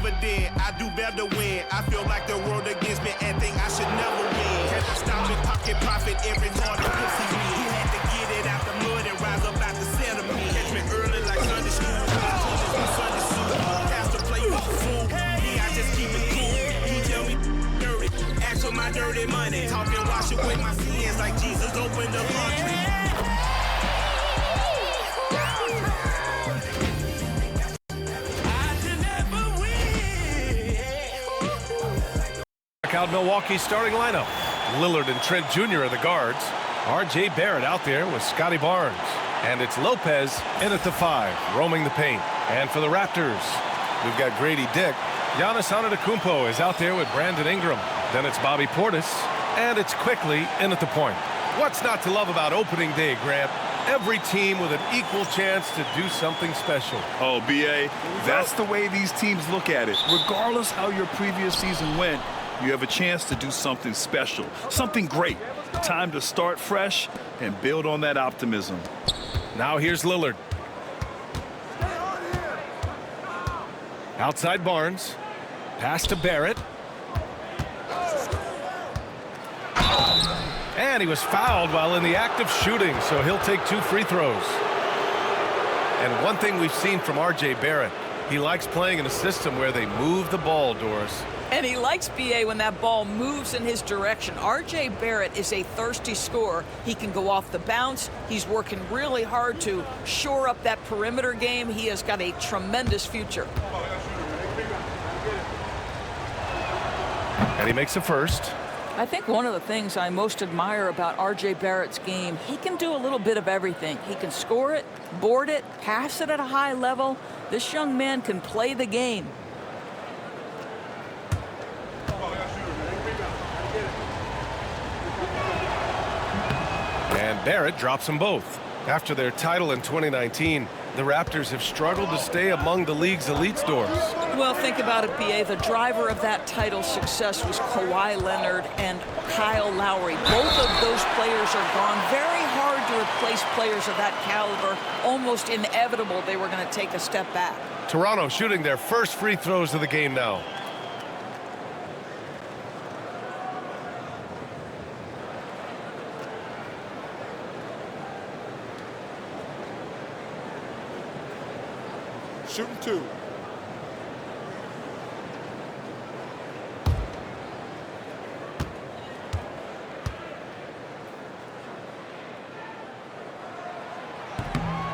evident. I do better when I feel like the world against me and think I should never win. Can I stop and pocket profit every time the pussy me? He had to get it out the mud and rise up out the center me. Catch me early like Sunday school. Sunday suit. Pastor play with the fool. Me, I just keep it cool. He tell me dirty. Ask for my dirty money. Talking, wash away my sins like Jesus opened the laundry. Out Milwaukee's starting lineup. Lillard and Trent Jr. are the guards. R.J. Barrett out there with Scottie Barnes. And it's Lopez in at the 5, roaming the paint. And for the Raptors, we've got Grady Dick. Giannis Antetokounmpo is out there with Brandon Ingram. Then it's Bobby Portis. And it's quickly in at the point. What's not to love about opening day, Grant? Every team with an equal chance to do something special. Oh, B.A., that's the way these teams look at it. Regardless how your previous season went, you have a chance to do something special, something great. Time to start fresh and build on that optimism. Now here's Lillard. Outside Barnes. Pass to Barrett. And he was fouled while in the act of shooting, so he'll take 2 free throws. And one thing we've seen from R.J. Barrett, he likes playing in a system where they move the ball, Doris. And he likes B.A. when that ball moves in his direction. R.J. Barrett is a thirsty scorer. He can go off the bounce. He's working really hard to shore up that perimeter game. He has got a tremendous future. And he makes a first. I think one of the things I most admire about R.J. Barrett's game, he can do a little bit of everything. He can score it, board it, pass it at a high level. This young man can play the game. And Barrett drops them both. After their title in 2019, the Raptors have struggled to stay among the league's elite stores. Well, think about it, B.A. The driver of that title success was Kawhi Leonard and Kyle Lowry. Both of those players are gone. Very hard to replace players of that caliber. Almost inevitable they were going to take a step back. Toronto shooting their first free throws of the game now. Shooting 2.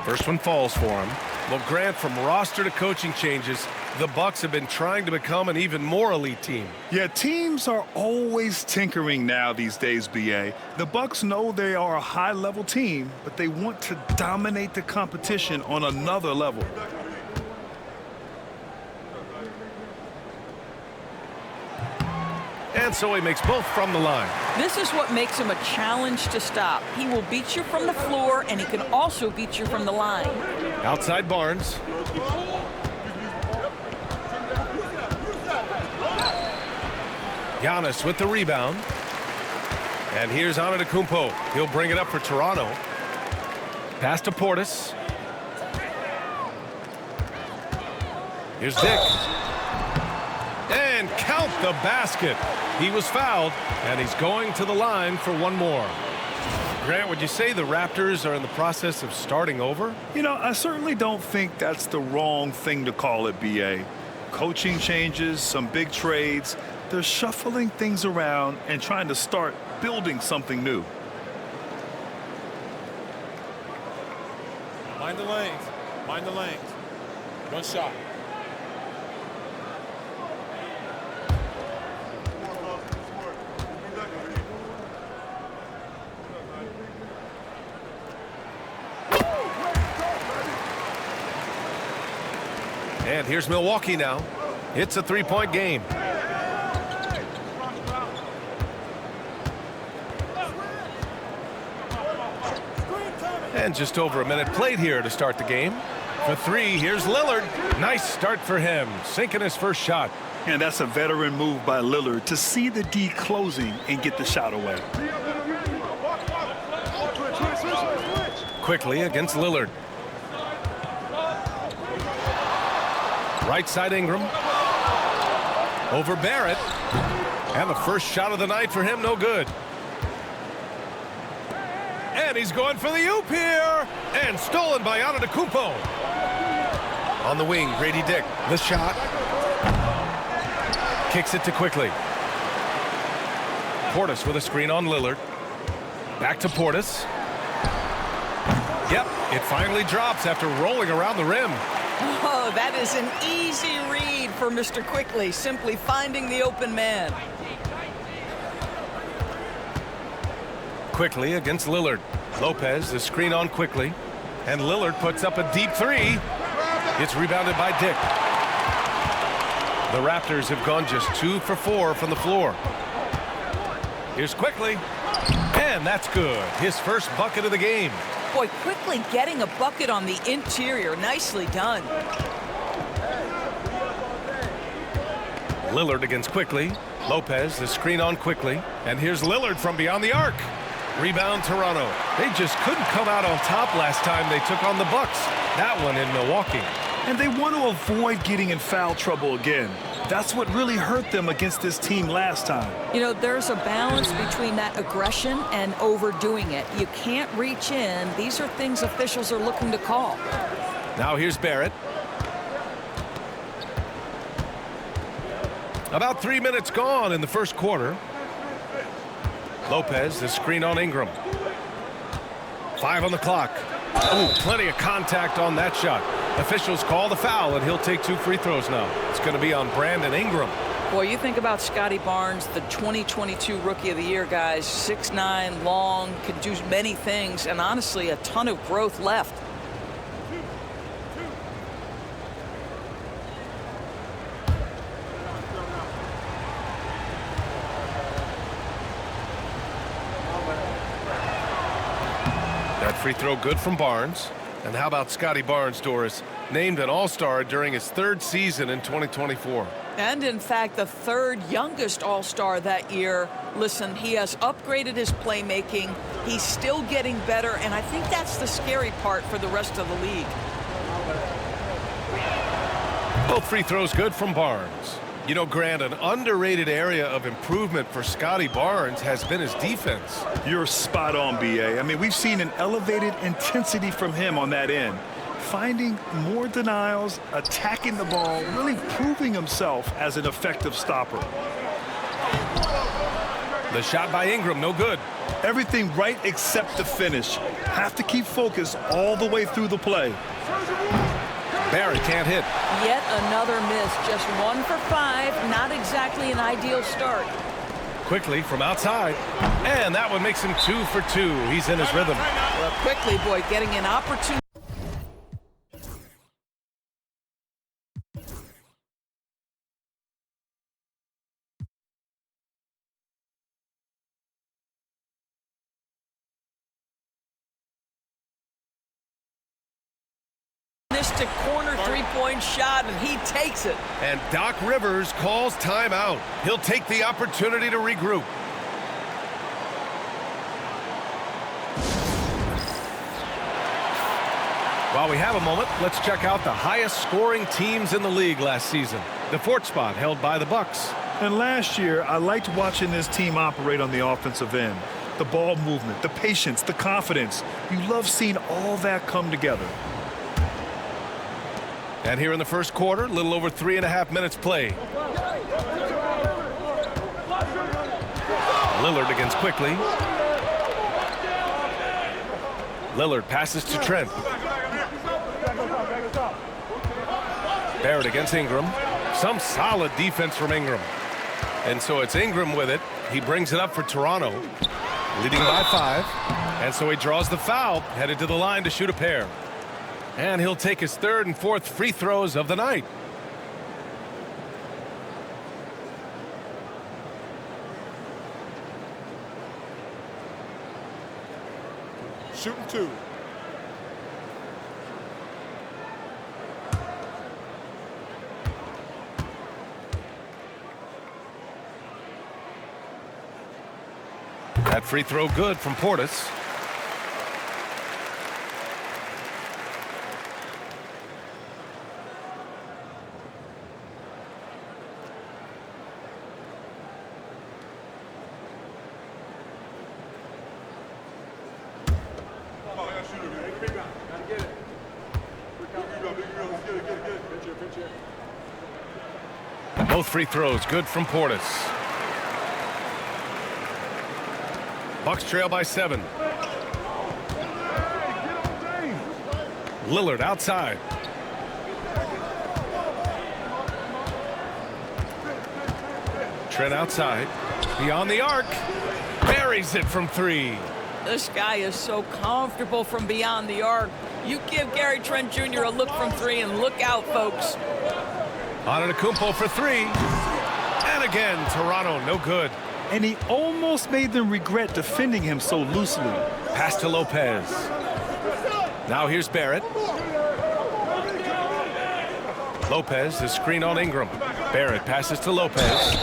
First one falls for him. Well, Grant, from roster to coaching changes, the Bucks have been trying to become an even more elite team. Yeah, teams are always tinkering now these days, B.A. The Bucks know they are a high-level team, but they want to dominate the competition on another level. And so he makes both from the line. This is what makes him a challenge to stop. He will beat you from the floor, and he can also beat you from the line. Outside Barnes. Giannis with the rebound. And here's Antetokounmpo. He'll bring it up for Toronto. Pass to Portis. Here's Dick. And count the basket. He was fouled, and he's going to the line for one more. Grant, would you say the Raptors are in the process of starting over? You know, I certainly don't think that's the wrong thing to call it, B.A. Coaching changes, some big trades. They're shuffling things around and trying to start building something new. Mind the lanes. Mind the lanes. One shot. And here's Milwaukee now. It's a three-point game. And just over a minute played here to start the game. For three, here's Lillard. Nice start for him, sinking his first shot. And that's a veteran move by Lillard to see the D closing and get the shot away. Quickly against Lillard. Right side Ingram. over Barrett. And the first shot of the night for him, no good. And he's going for the oop here. And stolen by Anteto. On the wing, Grady Dick. The shot. Kicks it to Quickley. Portis with a screen on Lillard. Back to Portis. Yep, it finally drops after rolling around the rim. Oh, that is an easy read for Mr. Quickley, simply finding the open man. Quickly against Lillard. Lopez, the screen on Quickley. And Lillard puts up a deep three. It's rebounded by Dick. The Raptors have gone just 2 for 4 from the floor. Here's Quickley. And that's good. His first bucket of the game. Boy, Quickley getting a bucket on the interior. Nicely done. Lillard against Quickley. Lopez, the screen on Quickley. And here's Lillard from beyond the arc. Rebound Toronto. They just couldn't come out on top last time they took on the Bucks. That one in Milwaukee. And they want to avoid getting in foul trouble again. That's what really hurt them against this team last time. You know, there's a balance between that aggression and overdoing it. You can't reach in. These are things officials are looking to call. Now here's Barrett. About 3 minutes gone in the first quarter. Lopez, the screen on Ingram. 5 on the clock. Oh, plenty of contact on that shot. Officials call the foul, and he'll take 2 free throws now. It's going to be on Brandon Ingram. Boy, you think about Scottie Barnes, the 2022 Rookie of the Year, guys. 6'9", long, could do many things, and honestly, a ton of growth left. That free throw good from Barnes. And how about Scottie Barnes, Doris? Named an All-Star during his 3rd season in 2024. And in fact, the 3rd youngest All-Star that year. Listen, he has upgraded his playmaking. He's still getting better, and I think that's the scary part for the rest of the league. Both free throws good from Barnes. You know, Grant, an underrated area of improvement for Scottie Barnes has been his defense. You're spot on, B.A. I mean, we've seen an elevated intensity from him on that end. Finding more denials, attacking the ball, really proving himself as an effective stopper. The shot by Ingram, no good. Everything right except the finish. Have to keep focus all the way through the play. Barrett can't hit. Yet another miss, just 1 for 5, not exactly an ideal start. Quickly from outside, and that one makes him 2 for 2. He's in his rhythm. Well, Quickly, boy, getting an opportunity. A corner three-point shot, and he takes it. And Doc Rivers calls timeout. He'll take the opportunity to regroup. While we have a moment, let's check out the highest scoring teams in the league last season. The 4th spot held by the Bucks. And last year, I liked watching this team operate on the offensive end. The ball movement, the patience, the confidence. You love seeing all that come together. And here in the first quarter, a little over 3.5 minutes played. Lillard against Quickley. Lillard passes to Trent. Barrett against Ingram. Some solid defense from Ingram. And so it's Ingram with it. He brings it up for Toronto, leading by 5. And so he draws the foul, headed to the line to shoot a pair. And he'll take his 3rd and 4th free throws of the night. Shooting 2. That free throw good from Portis. Both free throws good from Portis. Bucks trail by 7. Lillard outside. Trent outside. Beyond the arc. Buries it from 3. This guy is so comfortable from beyond the arc. You give Gary Trent Jr. a look from 3 and look out, folks. Anteto for 3. And again, Toronto, no good. And he almost made them regret defending him so loosely. Pass to Lopez. Now here's Barrett. Lopez, the screen on Ingram. Barrett passes to Lopez.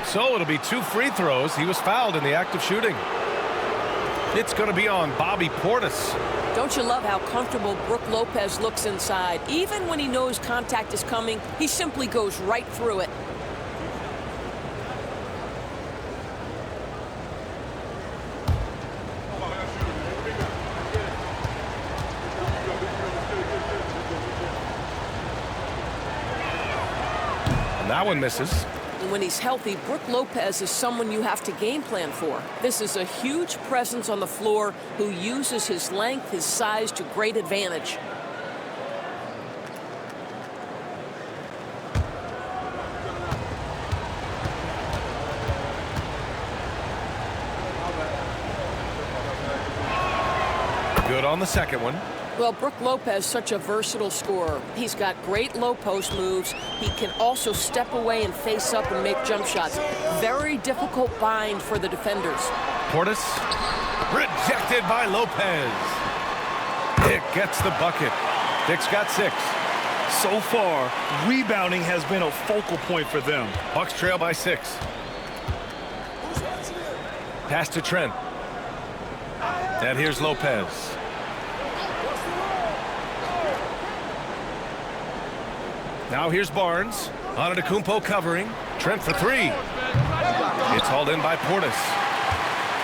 So it'll be 2 free throws. He was fouled in the act of shooting. It's going to be on Bobby Portis. Don't you love how comfortable Brook Lopez looks inside? Even when he knows contact is coming, he simply goes right through it. And that one misses. And when he's healthy, Brook Lopez is someone you have to game plan for. This is a huge presence on the floor who uses his length, his size to great advantage. Good on the second one. Well, Brook Lopez, such a versatile scorer. He's got great low post moves. He can also step away and face up and make jump shots. Very difficult bind for the defenders. Portis, rejected by Lopez. Dick gets the bucket. Dick's got 6. So far, rebounding has been a focal point for them. Bucks trail by 6. Pass to Trent. And here's Lopez. Now here's Barnes. Anteto covering. Trent for 3. It's hauled in by Portis.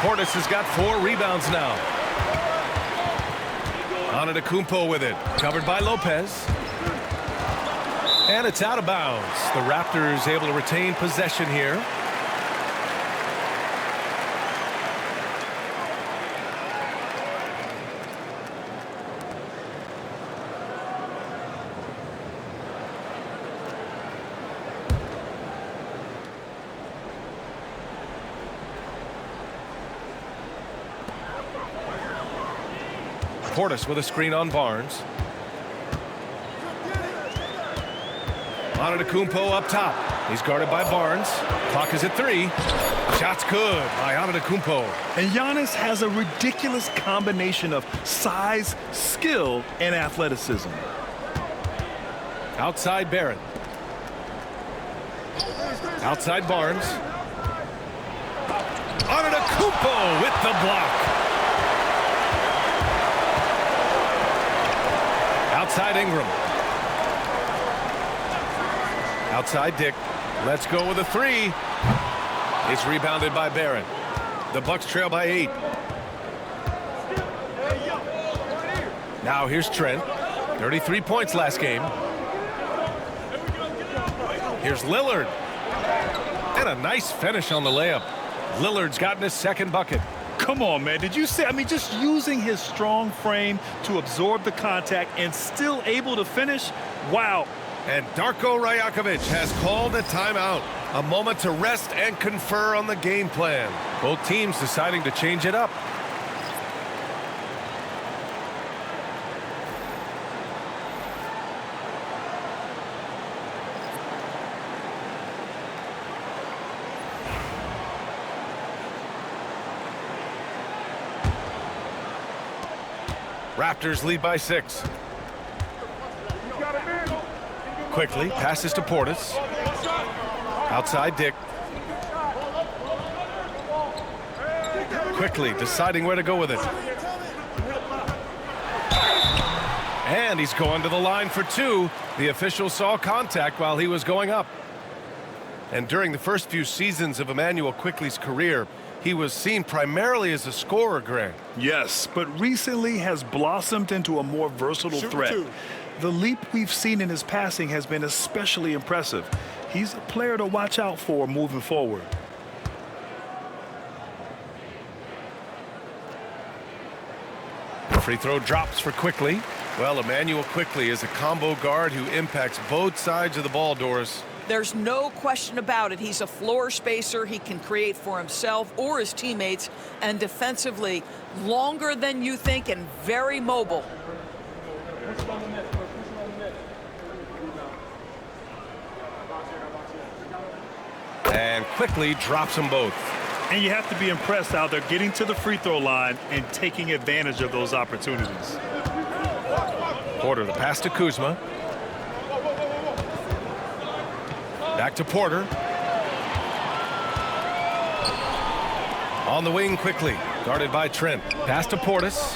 Portis has got 4 rebounds now. Anteto with it. Covered by Lopez. And it's out of bounds. The Raptors able to retain possession here. Portis with a screen on Barnes. Anteto up top. He's guarded by Barnes. Clock is at 3. Shot's good by Anteto. And Giannis has a ridiculous combination of size, skill, and athleticism. Outside Barrett. Outside Barnes. Anteto with the block. Outside Ingram. Outside Dick. Let's go with a 3. It's rebounded by Barrett. The Bucks trail by 8. Now here's Trent. 33 points last game. Here's Lillard. And a nice finish on the layup. Lillard's gotten his 2nd bucket. Come on, man. Did you see? I mean, just using his strong frame to absorb the contact and still able to finish. Wow. And 𝙤𝙤𝙪 has called a timeout. A moment to rest and confer on the game plan. Both teams deciding to change it up. Raptors lead by 6. Quickly passes to Portis. Outside Dick. Quickly deciding where to go with it. And he's going to the line for 2. The official saw contact while he was going up. And during the first few seasons of Immanuel Quickley's career, he was seen primarily as a scorer, Greg. Yes, but recently has blossomed into a more versatile threat. The leap we've seen in his passing has been especially impressive. He's a player to watch out for moving forward. Free throw drops for Quickly. Well, Emmanuel Quickly is a combo guard who impacts both sides of the ball, Doris. There's no question about it. He's a floor spacer. He can create for himself or his teammates, and defensively, longer than you think and very mobile. And Quickly drops them both. And you have to be impressed how they're getting to the free throw line and taking advantage of those opportunities. Porter, the pass to Kuzma. Back to Porter. On the wing Quickly, guarded by Trent. Pass to Portis.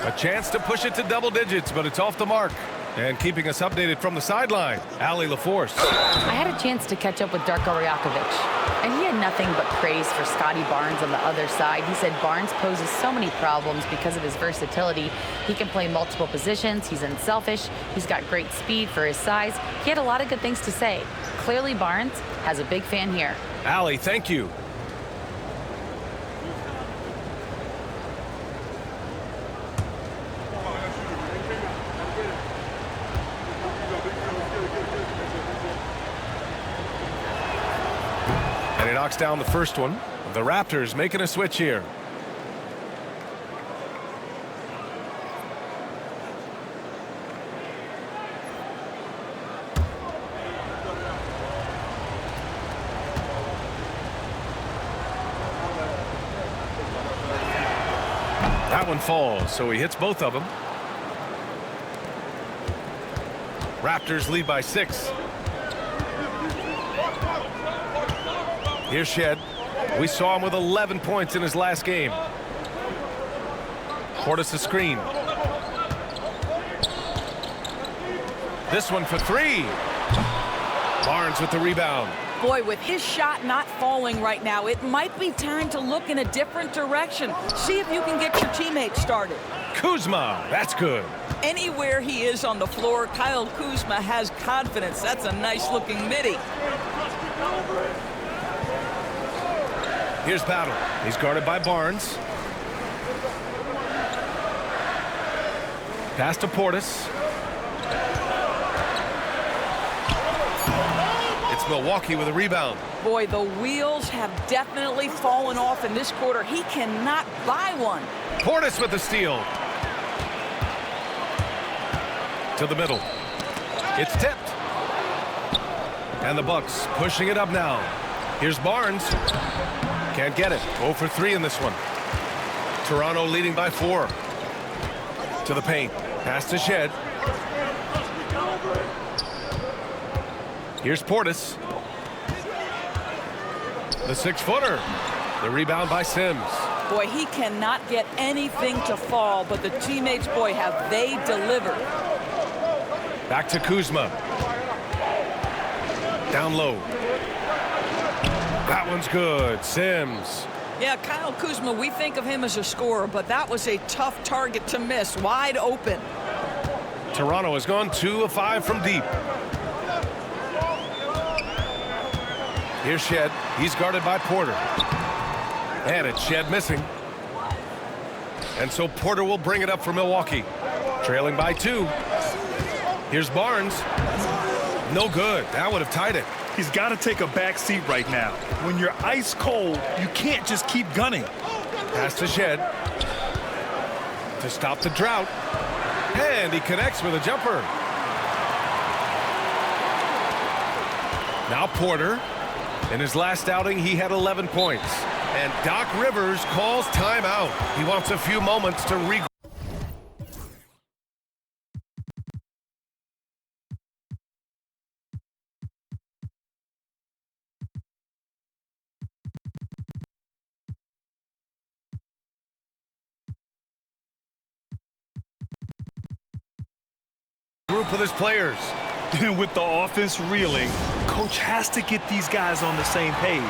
A chance to push it to double digits, but it's off the mark. And keeping us updated from the sideline, Allie LaForce. I had a chance to catch up with Darko Rajakovic, and he had nothing but praise for Scottie Barnes on the other side. He said Barnes poses so many problems because of his versatility. He can play multiple positions, he's unselfish, he's got great speed for his size. He had a lot of good things to say. Clearly Barnes has a big fan here. Allie, thank you. And he knocks down the first one. The Raptors making a switch here. That one falls, so he hits both of them. Raptors lead by 6. Here's Shed. We saw him with 11 points in his last game. Portis a screen. This one for 3. Barnes with the rebound. Boy, with his shot not falling right now, it might be time to look in a different direction. See if you can get your teammates started. Kuzma, that's good. Anywhere he is on the floor, Kyle Kuzma has confidence. That's a nice-looking midi. Here's Battle. He's guarded by Barnes. Pass to Portis. It's Milwaukee with a rebound. Boy, the wheels have definitely fallen off in this quarter. He cannot buy one. Portis with the steal. To the middle. It's tipped. And the Bucks pushing it up now. Here's Barnes. Can't get it. 0 for 3 in this one. Toronto leading by 4. To the paint. Pass to Shed. Here's Portis. The 6-footer. The rebound by Sims. Boy, he cannot get anything to fall, but the teammates, boy, have they delivered. Back to Kuzma. Down low. That one's good. Sims. Yeah, Kyle Kuzma, we think of him as a scorer, but that was a tough target to miss. Wide open. Toronto has gone 2 of 5 from deep. Here's Shed. He's guarded by Porter. And it's Shed missing. And so Porter will bring it up for Milwaukee. Trailing by 2. Here's Barnes. No good. That would have tied it. He's got to take a back seat right now. When you're ice cold, you can't just keep gunning. Pass to Shed. To stop the drought. And he connects with a jumper. Now Porter. In his last outing, he had 11 points. And Doc Rivers calls timeout. He wants a few moments to regroup. Group with his players. And with the offense reeling, coach has to get these guys on the same page.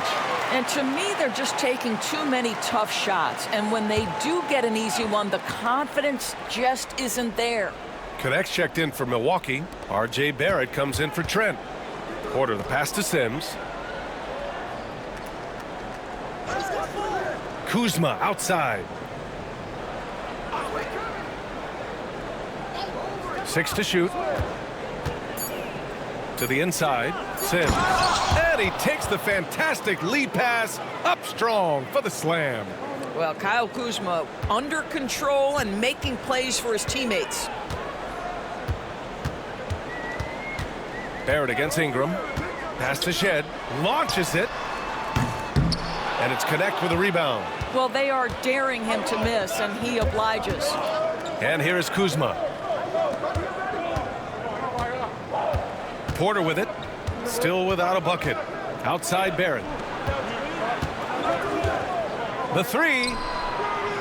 And to me, they're just taking too many tough shots. And when they do get an easy one, the confidence just isn't there. Connects checked in for Milwaukee. R.J. Barrett comes in for Trent. Porter the pass to Sims. Kuzma outside. 6 to shoot. To the inside. Sims. And he takes the fantastic lead pass up strong for the slam. Well, Kyle Kuzma under control and making plays for his teammates. Barrett against Ingram. Pass to Shed. Launches it. And it's Connect with a rebound. Well, they are daring him to miss, and he obliges. And here is Kuzma. Porter with it. Still without a bucket. Outside Barrett. The three.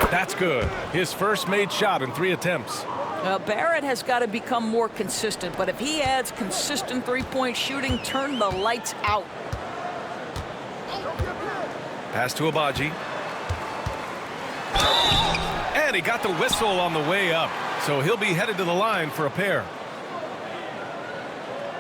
That's good. His first made shot in 3 attempts. Barrett has got to become more consistent, but if he adds consistent three-point shooting, turn the lights out. Pass to 𝙑𝙑𝙫. And he got the whistle on the way up, so he'll be headed to the line for a pair.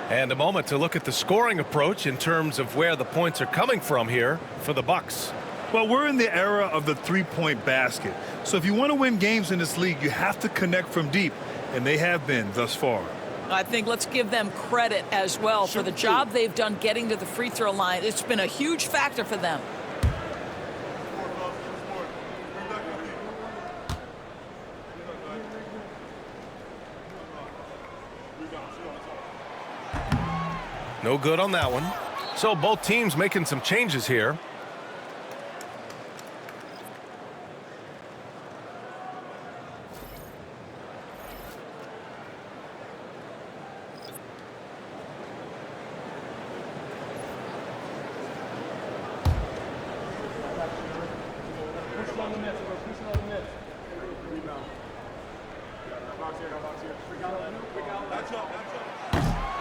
And a moment to look at the scoring approach in terms of where the points are coming from here for the Bucks. Well, we're in the era of the three-point basket. So if you want to win games in this league, you have to connect from deep, and they have been thus far. I think let's give them credit as well for the job they've done getting to the free throw line. It's been a huge factor for them. No good on that one. So both teams making some changes here.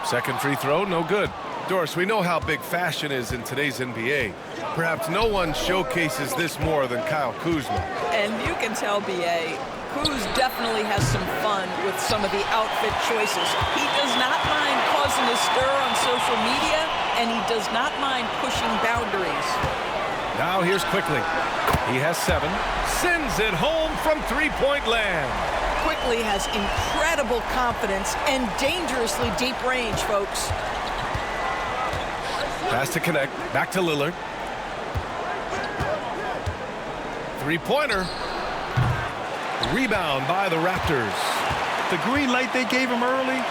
Second free throw, no good. Doris, we know how big fashion is in today's NBA. Perhaps no one showcases this more than Kyle Kuzma. And you can tell, B.A., Kuz definitely has some fun with some of the outfit choices. He does not mind causing a stir on social media, and he does not mind pushing boundaries. Now here's Quickly. He has 7. Sends it home from three-point land. Quickly has incredible confidence and dangerously deep range, folks. Pass to Connect. Back to Lillard. Three-pointer. Rebound by the Raptors. The green light they gave him early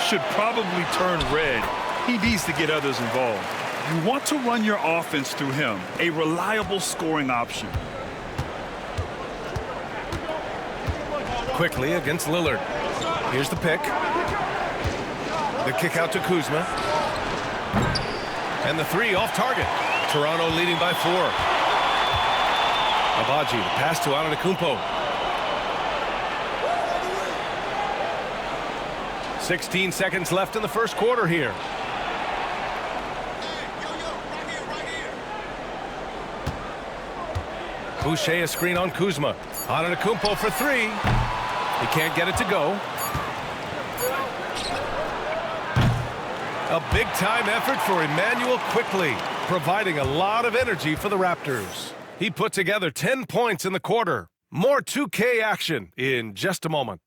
should probably turn red. He needs to get others involved. You want to run your offense through him, a reliable scoring option. Quickly against Lillard. Here's the pick. The kick out to Kuzma. And the three off target. Toronto leading by 4. 𝙑𝙑𝙫, the pass to Anteto. 16 seconds left in the first quarter here. Boucher a screen on Kuzma. Anteto for 3. He can't get it to go. A big-time effort for Emmanuel Quickly, providing a lot of energy for the Raptors. He put together 10 points in the quarter. More 2K action in just a moment.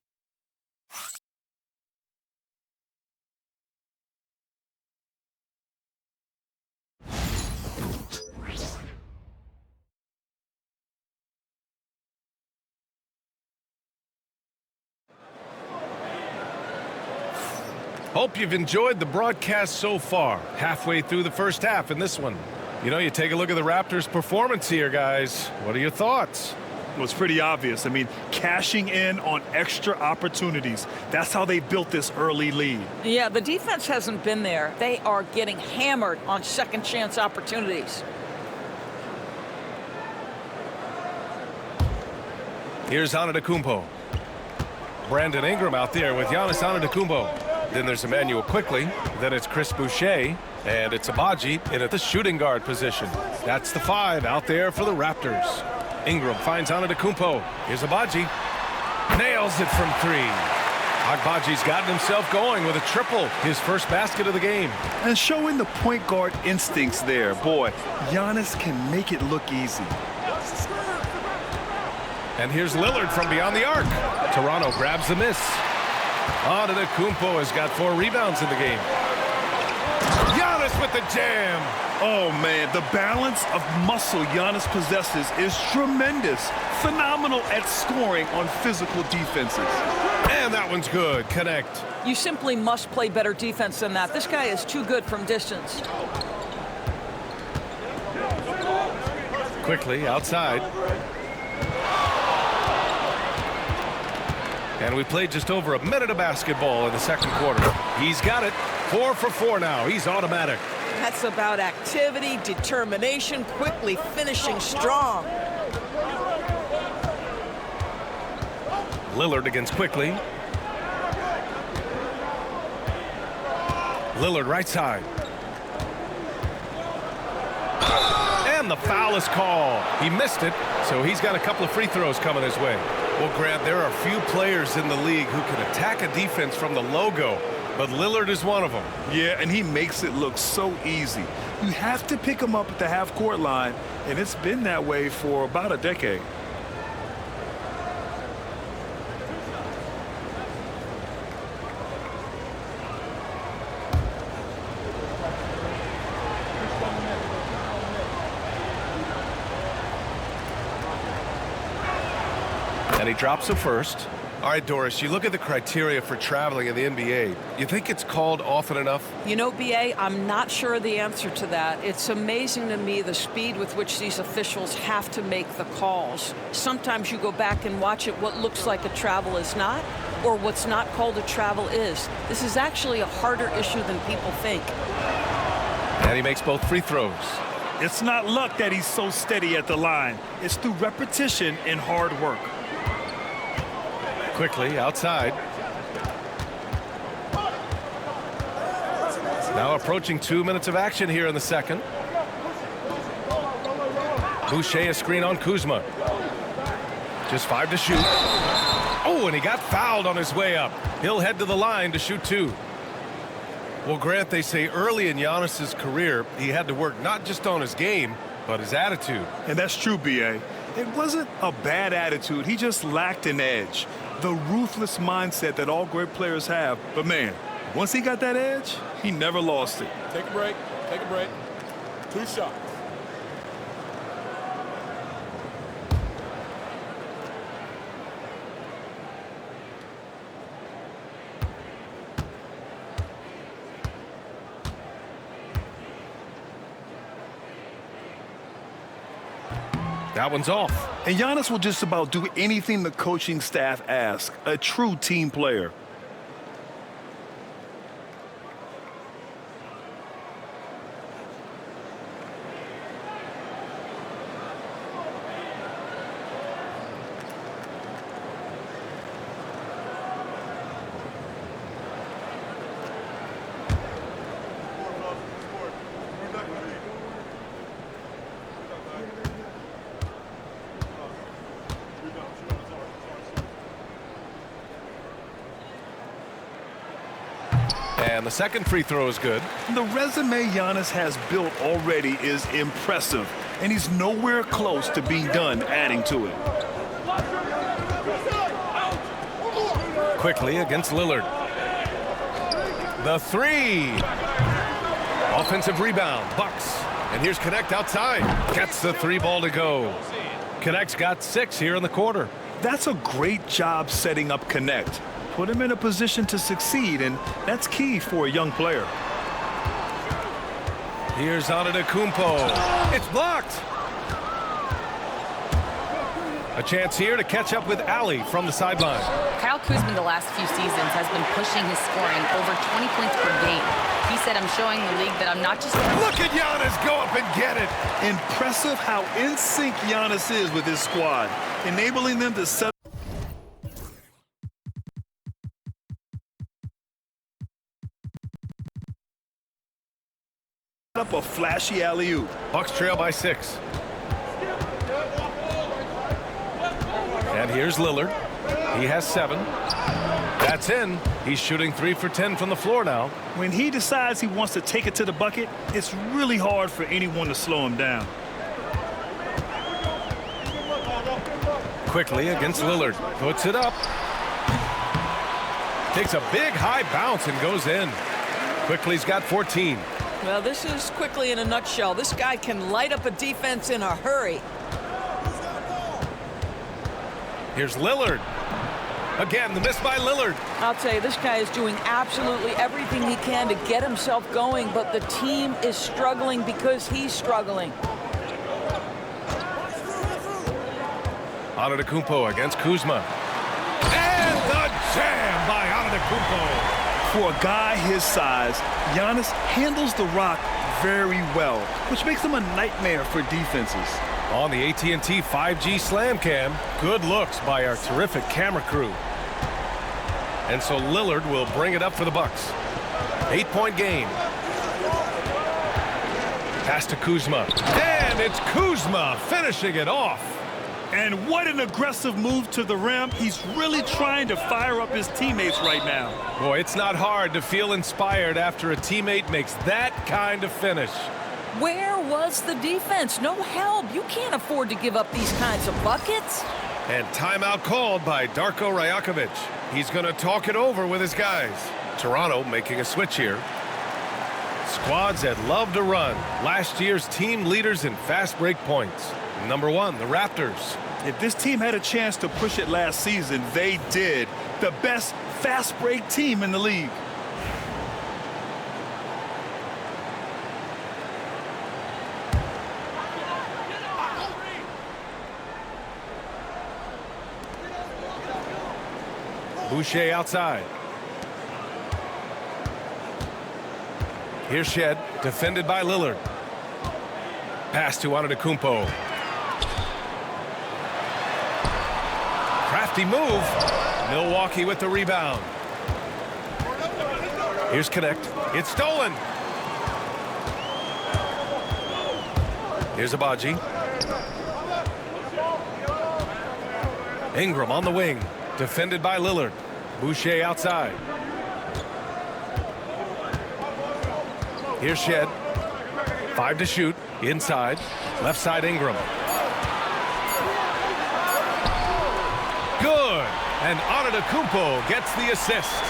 Hope you've enjoyed the broadcast so far. Halfway through the first half in this one. You know, you take a look at the Raptors' performance here, guys. What are your thoughts? Well, it's pretty obvious. I mean, cashing in on extra opportunities. That's how they built this early lead. Yeah, the defense hasn't been there. They are getting hammered on second chance opportunities. Here's Anteto. Brandon Ingram out there with Giannis Anteto. Then there's Emmanuel quickly. Then it's Chris Boucher. And it's 𝙁𝙤 in at the shooting guard position. That's the 5 out there for the Raptors. Ingram finds Anteto. Here's 𝙁𝙤. Nails it from 3. 𝙁𝙤's gotten himself going with a triple. His first basket of the game. And showing the point guard instincts there. Boy, Giannis can make it look easy. And here's Lillard from beyond the arc. Toronto grabs the miss. Anteto has got 4 rebounds in the game. Giannis with the jam. Oh, man, the balance of muscle Giannis possesses is tremendous. Phenomenal at scoring on physical defenses. And that one's good. Connect. You simply must play better defense than that. This guy is too good from distance. Quickly outside. And we played just over a minute of basketball in the second quarter. He's got it. 4 for 4 now. He's automatic. That's about activity, determination, quickly finishing strong. Lillard against Quickly. Lillard right side. And the foul is called. He missed it, so he's got a couple of free throws coming his way. Well, Grant, there are few players in the league who can attack a defense from the logo, but Lillard is one of them. Yeah, and he makes it look so easy. You have to pick him up at the half-court line, and it's been that way for about a decade. And he drops it first. All right, Doris, you look at the criteria for traveling in the NBA. You think it's called often enough? You know, BA, I'm not sure the answer to that. It's amazing to me the speed with which these officials have to make the calls. Sometimes you go back and watch it, what looks like a travel is not, or what's not called a travel is. This is actually a harder issue than people think. And he makes both free throws. It's not luck that he's so steady at the line. It's through repetition and hard work. Quickly outside. Now approaching 2 minutes of action here in the second. Boucher a screen on Kuzma. Just 5 to shoot. Oh, and he got fouled on his way up. He'll head to the line to shoot 2. Well, Grant, they say early in Giannis's career, he had to work not just on his game, but his attitude. And that's true, B.A. It wasn't a bad attitude. He just lacked an edge. The ruthless mindset that all great players have. But, man, once he got that edge, he never lost it. Take a break. Take a break. 2 shots. That one's off. And Giannis will just about do anything the coaching staff asks. A true team player. And the second free throw is good. The resume Giannis has built already is impressive, and he's nowhere close to being done adding to it. Quickly against Lillard. The 3. Offensive rebound. Bucks. And here's Connect outside. Gets the 3 ball to go. Connect's got 6 here in the quarter. That's a great job setting up Connect. Put him in a position to succeed, and that's key for a young player. Here's Anteto. It's blocked. A chance here to catch up with Ali from the sideline. Kyle Kuzma the last few seasons has been pushing his scoring over 20 points per game. He said, I'm showing the league that I'm not just... Look at Giannis go up and get it. Impressive how in sync Giannis is with his squad, enabling them to set up a flashy alley-oop. Bucks trail by 6. And here's Lillard. He has 7. That's in. He's shooting 3 for 10 from the floor now. When he decides he wants to take it to the bucket, it's really hard for anyone to slow him down. Quickly against Lillard. Puts it up. Takes a big high bounce and goes in. Quickly's got 14. Well, this is Quickly in a nutshell. This guy can light up a defense in a hurry. Here's Lillard. Again, the miss by Lillard. I'll tell you, this guy is doing absolutely everything he can to get himself going, but the team is struggling because he's struggling. Anteto against Kuzma. And the jam by Anteto. For a guy his size, Giannis handles the rock very well, which makes him a nightmare for defenses. On the AT&T 5G Slam Cam, good looks by our terrific camera crew. And so Lillard will bring it up for the Bucks. 8-point game. Pass to Kuzma. And it's Kuzma finishing it off. And what an aggressive move to the rim. He's really trying to fire up his teammates right now. Boy, it's not hard to feel inspired after a teammate makes that kind of finish. Where was the defense? No help. You can't afford to give up these kinds of buckets. And timeout called by 𝙃𝙗𝙗. He's going to talk it over with his guys. Toronto making a switch here. Squads that love to run. Last year's team leaders in fast break points. Number 1, the Raptors. If this team had a chance to push it last season, they did. The best fast break team in the league. Boucher outside. Here's Shed, defended by Lillard. Pass to Anteto. Crafty move. Milwaukee with the rebound. Here's Connect. It's stolen. Here's 𝙁𝙗𝙗. Ingram on the wing. Defended by Lillard. Boucher outside. Here's Shed. 5 to shoot. Inside. Left side Ingram. Good. And Anteto gets the assist.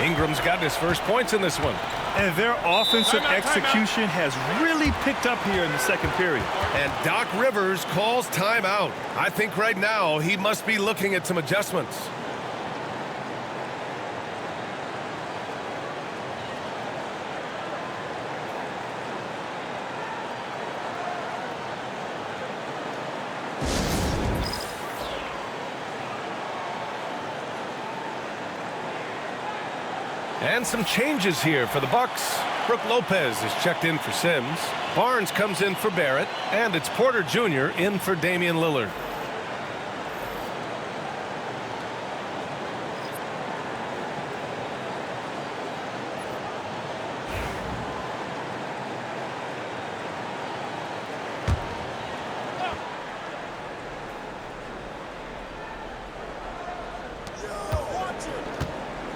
Ingram's got his first points in this one. And their offensive execution has really picked up here in the second period. And Doc Rivers calls timeout. I think right now he must be looking at some adjustments. And some changes here for the Bucks. Brook Lopez is checked in for Sims. Barnes comes in for Barrett. And it's Porter Jr. in for Damian Lillard.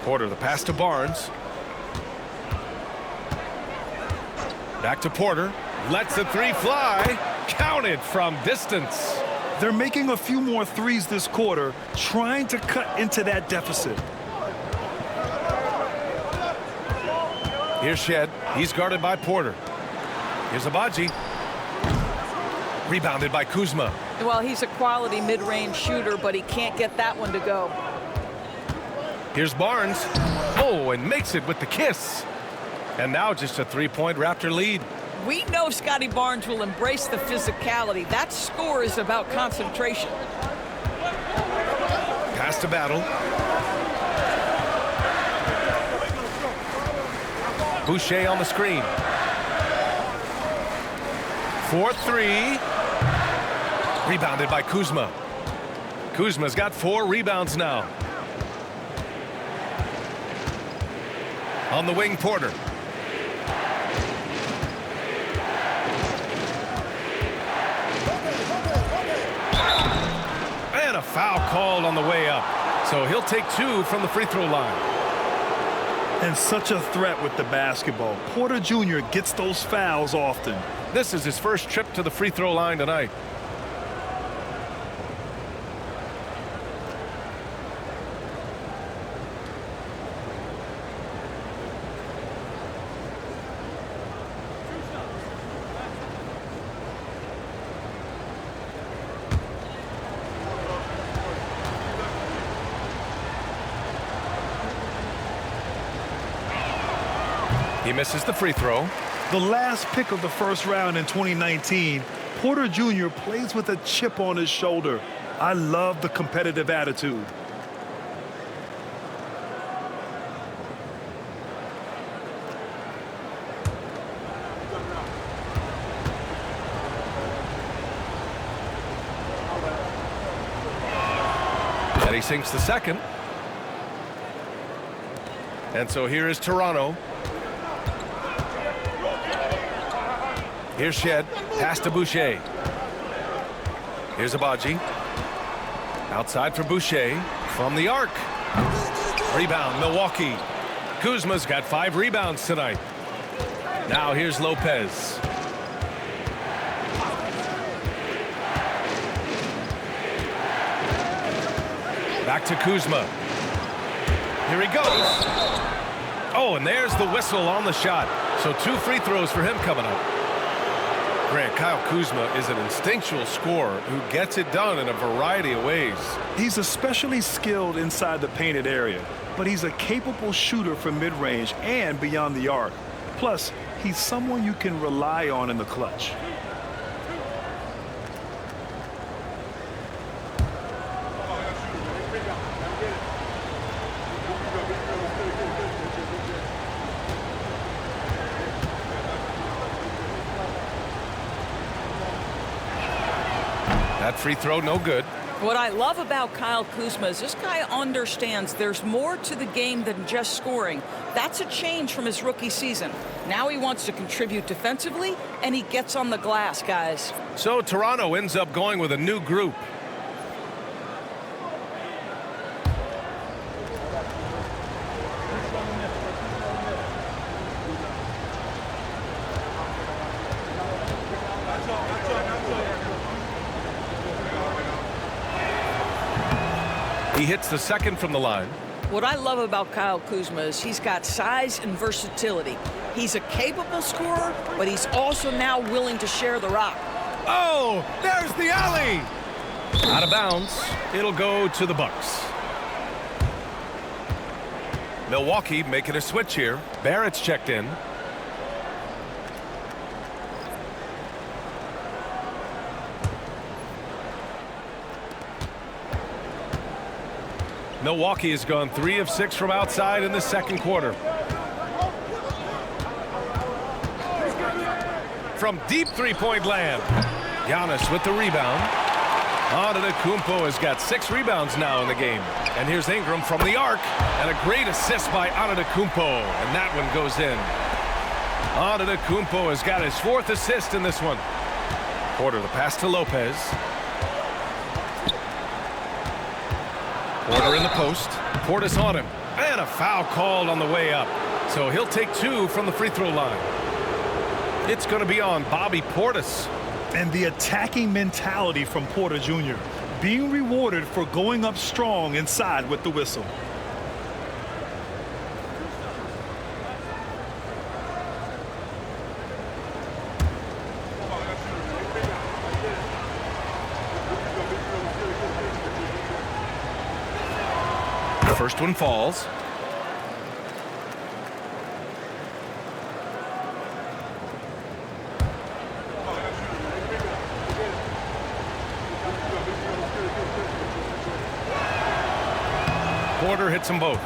Porter, the pass to Barnes. Back to Porter. Lets the 3 fly. Counted from distance. They're making a few more threes this quarter, trying to cut into that deficit. Here's Shed. He's guarded by Porter. Here's 𝙁𝙗𝙗. Rebounded by Kuzma. Well, he's a quality mid-range shooter, but he can't get that one to go. Here's Barnes. Oh, and makes it with the kiss. And now just a 3-point Raptor lead. We know Scottie Barnes will embrace the physicality. That score is about concentration. Pass to Battle. Boucher on the screen. 4-3. Rebounded by Kuzma. Kuzma's got 4 rebounds now. On the wing, Porter. foul called on the way up. So he'll take 2 from the free throw line. And such a threat with the basketball. Porter Jr. gets those fouls often. This is his first trip to the free throw line tonight. He misses the free throw. The last pick of the first round in 2019, Porter Jr. plays with a chip on his shoulder. I love the competitive attitude. And he sinks the second. And so here is Toronto. Here's Shed, pass to Boucher. Here's 𝙁𝙗𝙗. Outside for Boucher, from the arc. Rebound, Milwaukee. Kuzma's got 5 rebounds tonight. Now here's Lopez. Back to Kuzma. Here he goes. Oh, and there's the whistle on the shot. So 2 free throws for him coming up. Grant, Kyle Kuzma is an instinctual scorer who gets it done in a variety of ways. He's especially skilled inside the painted area, but he's a capable shooter from mid-range and beyond the arc. Plus, he's someone you can rely on in the clutch. That free throw, no good. What I love about Kyle Kuzma is this guy understands there's more to the game than just scoring. That's a change from his rookie season. Now he wants to contribute defensively, and he gets on the glass, guys. So Toronto ends up going with a new group. He hits the second from the line. What I love about Kyle Kuzma is he's got size and versatility. He's a capable scorer, but he's also now willing to share the rock. Oh, there's the alley. Out of bounds. It'll go to the Bucks. Milwaukee making a switch here. Barrett's checked in. Milwaukee has gone 3 of 6 from outside in the second quarter. From deep three-point land. Giannis with the rebound. Anteto has got 6 rebounds now in the game. And here's Ingram from the arc. And a great assist by Anteto. And that one goes in. Anteto has got his 4th assist in this one. Porter the pass to Lopez. Porter in the post. Portis on him. And a foul called on the way up. So he'll take 2 from the free throw line. It's going to be on Bobby Portis. And the attacking mentality from Porter Jr. being rewarded for going up strong inside with the whistle. First one falls. Porter hits them both.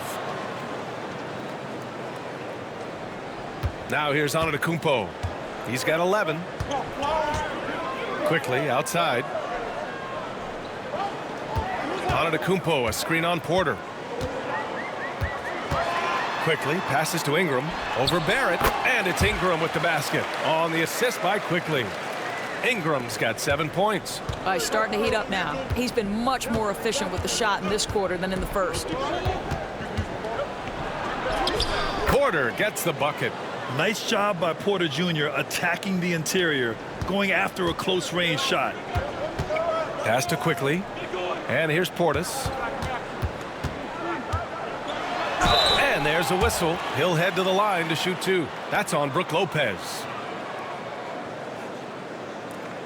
Now here's Anteto. He's got 11. Quickly outside. Anteto, a screen on Porter. Quickly passes to Ingram over Barrett, and it's Ingram with the basket on the assist by Quickly. Ingram's got 7 points. He's starting to heat up now. He's been much more efficient with the shot in this quarter than in the first. Porter gets the bucket. Nice job by Porter Jr. attacking the interior, going after a close-range shot. Pass to Quickly. And here's Portis. And there's a whistle. He'll head to the line to shoot 2. That's on Brook Lopez.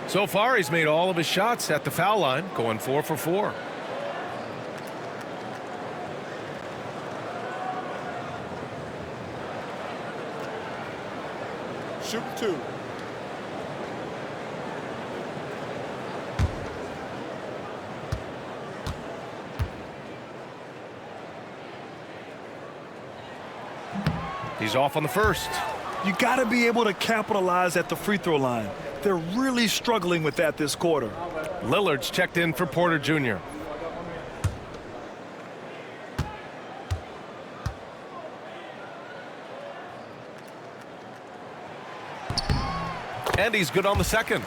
So far, he's made all of his shots at the foul line, going 4 for 4. Shoot 2. He's off on the first. You got to be able to capitalize at the free throw line. They're really struggling with that this quarter. Lillard's checked in for Porter Jr. And he's good on the second.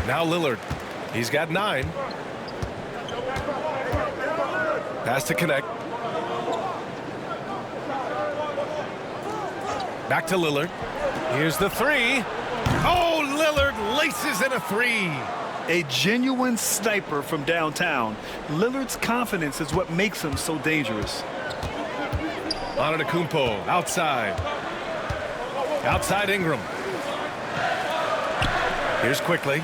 Now Lillard. He's got 9. Pass to connect. Back to Lillard. Here's the 3. Oh, Lillard laces in a 3. A genuine sniper from downtown. Lillard's confidence is what makes him so dangerous. Anteto outside. Outside Ingram. Here's Quickly.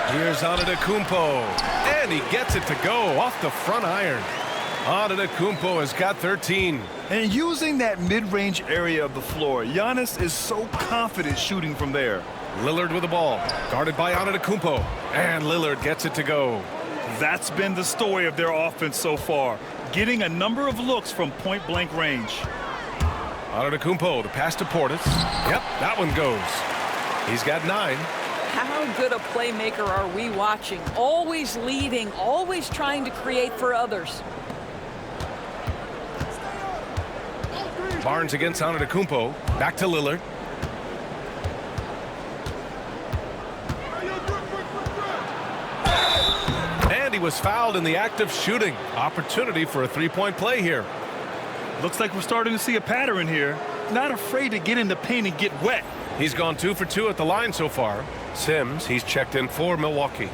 Here's Anteto. And he gets it to go off the front iron. Anteto has got 13. And using that mid-range area of the floor, Giannis is so confident shooting from there. Lillard with the ball, guarded by Anteto. And Lillard gets it to go. That's been the story of their offense so far, getting a number of looks from point-blank range. Anteto, the pass to Portis. Yep, that one goes. He's got 9. How good a playmaker are we watching? Always leading, always trying to create for others. Barnes against Anteto. Back to Lillard. And he was fouled in the act of shooting. Opportunity for a 3-point play here. Looks like we're starting to see a pattern here. Not afraid to get in the paint and get wet. He's gone 2 for 2 at the line so far. Sims, he's checked in for Milwaukee.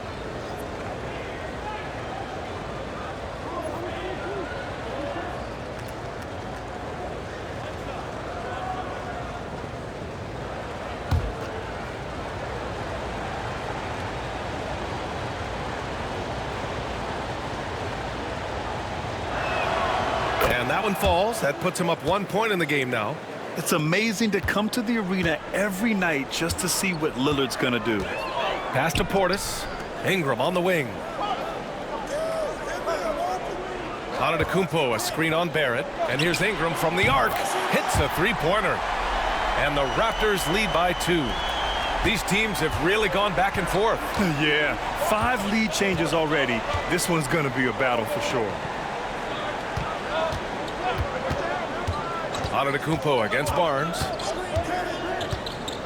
And that one falls. That puts him up 1 point in the game now. It's amazing to come to the arena every night just to see what Lillard's going to do. Pass to Portis. Ingram on the wing. Anteto, a screen on Barrett. And here's Ingram from the arc. Hits a 3-pointer. And the Raptors lead by 2. These teams have really gone back and forth. Yeah, 5 lead changes already. This one's going to be a battle for sure. Anteto against Barnes.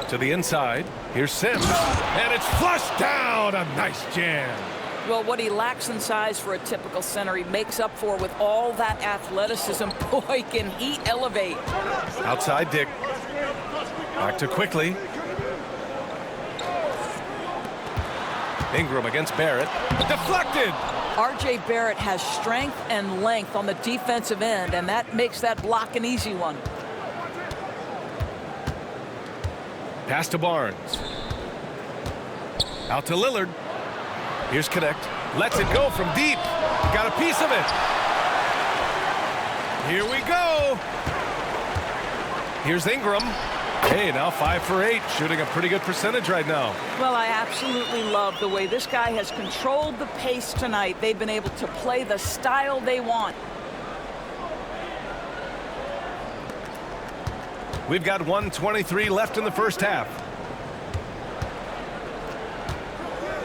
To the inside. Here's Sims. And it's flushed down. A nice jam. Well, what he lacks in size for a typical center, he makes up for with all that athleticism. Boy, can he elevate. Outside Dick. Back to Quickly. Ingram against Barrett. Deflected. R.J. Barrett has strength and length on the defensive end, and that makes that block an easy one. Pass to Barnes. Out to Lillard. Here's Connect. Lets it go from deep. Got a piece of it. Here we go. Here's Ingram. Hey, now 5 for 8, shooting a pretty good percentage right now. Well, I absolutely love the way this guy has controlled the pace tonight. They've been able to play the style they want. We've got 1:23 left in the first half.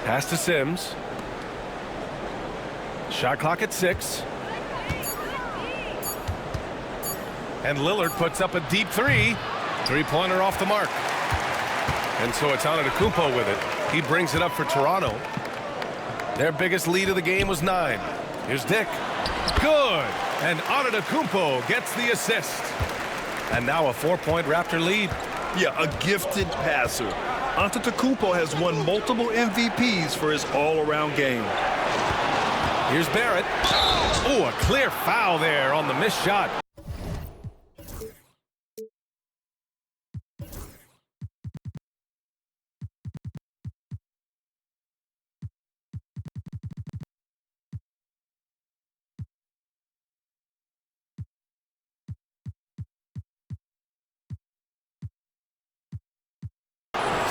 Pass to Sims. Shot clock at 6. And Lillard puts up a deep three. Three-pointer off the mark. And so it's Anteto with it. He brings it up for Toronto. Their biggest lead of the game was 9. Here's Dick. Good. And Anteto gets the assist. And now a 4-point Raptor lead. Yeah, a gifted passer. Anteto has won multiple MVPs for his all-around game. Here's Barrett. Oh, a clear foul there on the missed shot.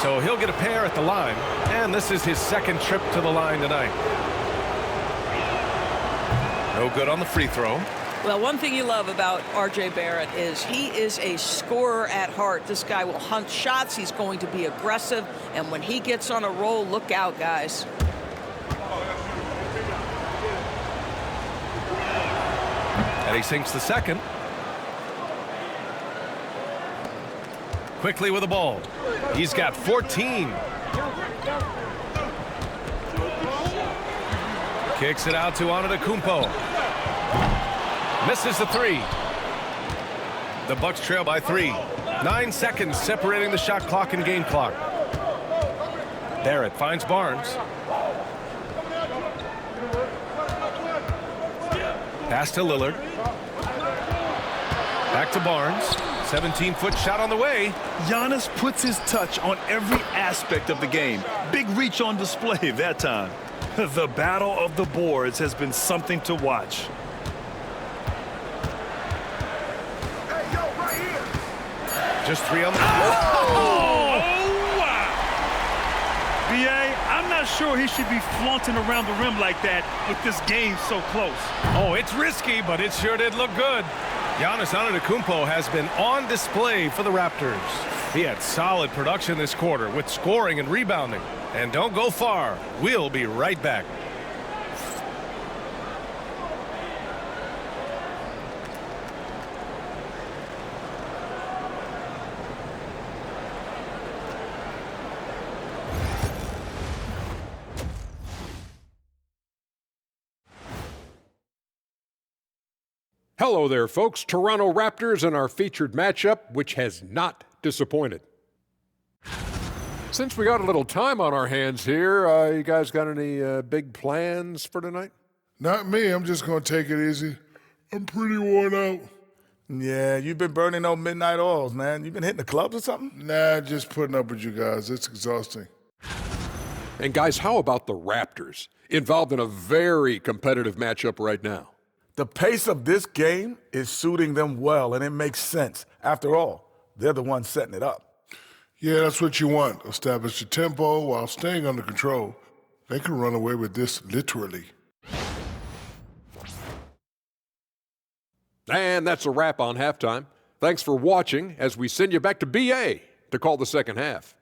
So he'll get a pair at the line, and this is his second trip to the line tonight. No good on the free throw. Well, one thing you love about R.J. Barrett is he is a scorer at heart. This guy will hunt shots. He's going to be aggressive, and when he gets on a roll, look out, guys. And he sinks the second. Quickly with the ball. He's got 14. Kicks it out to Anteto. Misses the three. The Bucks trail by 3. 9 seconds separating the shot clock and game clock. Barrett finds Barnes. Pass to Lillard. Back to Barnes. 17-foot shot on the way. Giannis puts his touch on every aspect of the game. Big reach on display that time. The battle of the boards has been something to watch. Hey, yo, right here. Just 3 on the... Oh, wow. B.A., I'm not sure he should be flaunting around the rim like that with this game so close. Oh, it's risky, but it sure did look good. Giannis Antetokounmpo has been on display for the Raptors. He had solid production this quarter with scoring and rebounding. And don't go far. We'll be right back. Hello there, folks. Toronto Raptors and our featured matchup, which has not disappointed. Since we got a little time on our hands here, you guys got any big plans for tonight? Not me. I'm just going to take it easy. I'm pretty worn out. Yeah, you've been burning those midnight oils, man. You been hitting the clubs or something? Nah, just putting up with you guys. It's exhausting. And guys, how about the Raptors? Involved in a very competitive matchup right now. The pace of this game is suiting them well, and it makes sense. After all, they're the ones setting it up. Yeah, that's what you want. Establish the tempo while staying under control. They can run away with this literally. And that's a wrap on halftime. Thanks for watching as we send you back to BA to call the second half.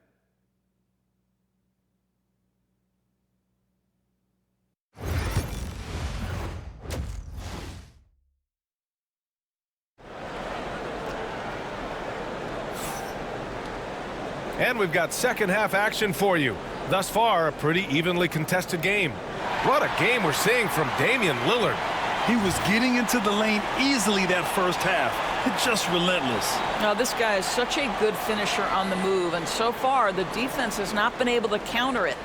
And we've got second half action for you. Thus far, a pretty evenly contested game. What a game we're seeing from Damian Lillard. He was getting into the lane easily that first half. Just relentless. Now, this guy is such a good finisher on the move, and so far, the defense has not been able to counter it.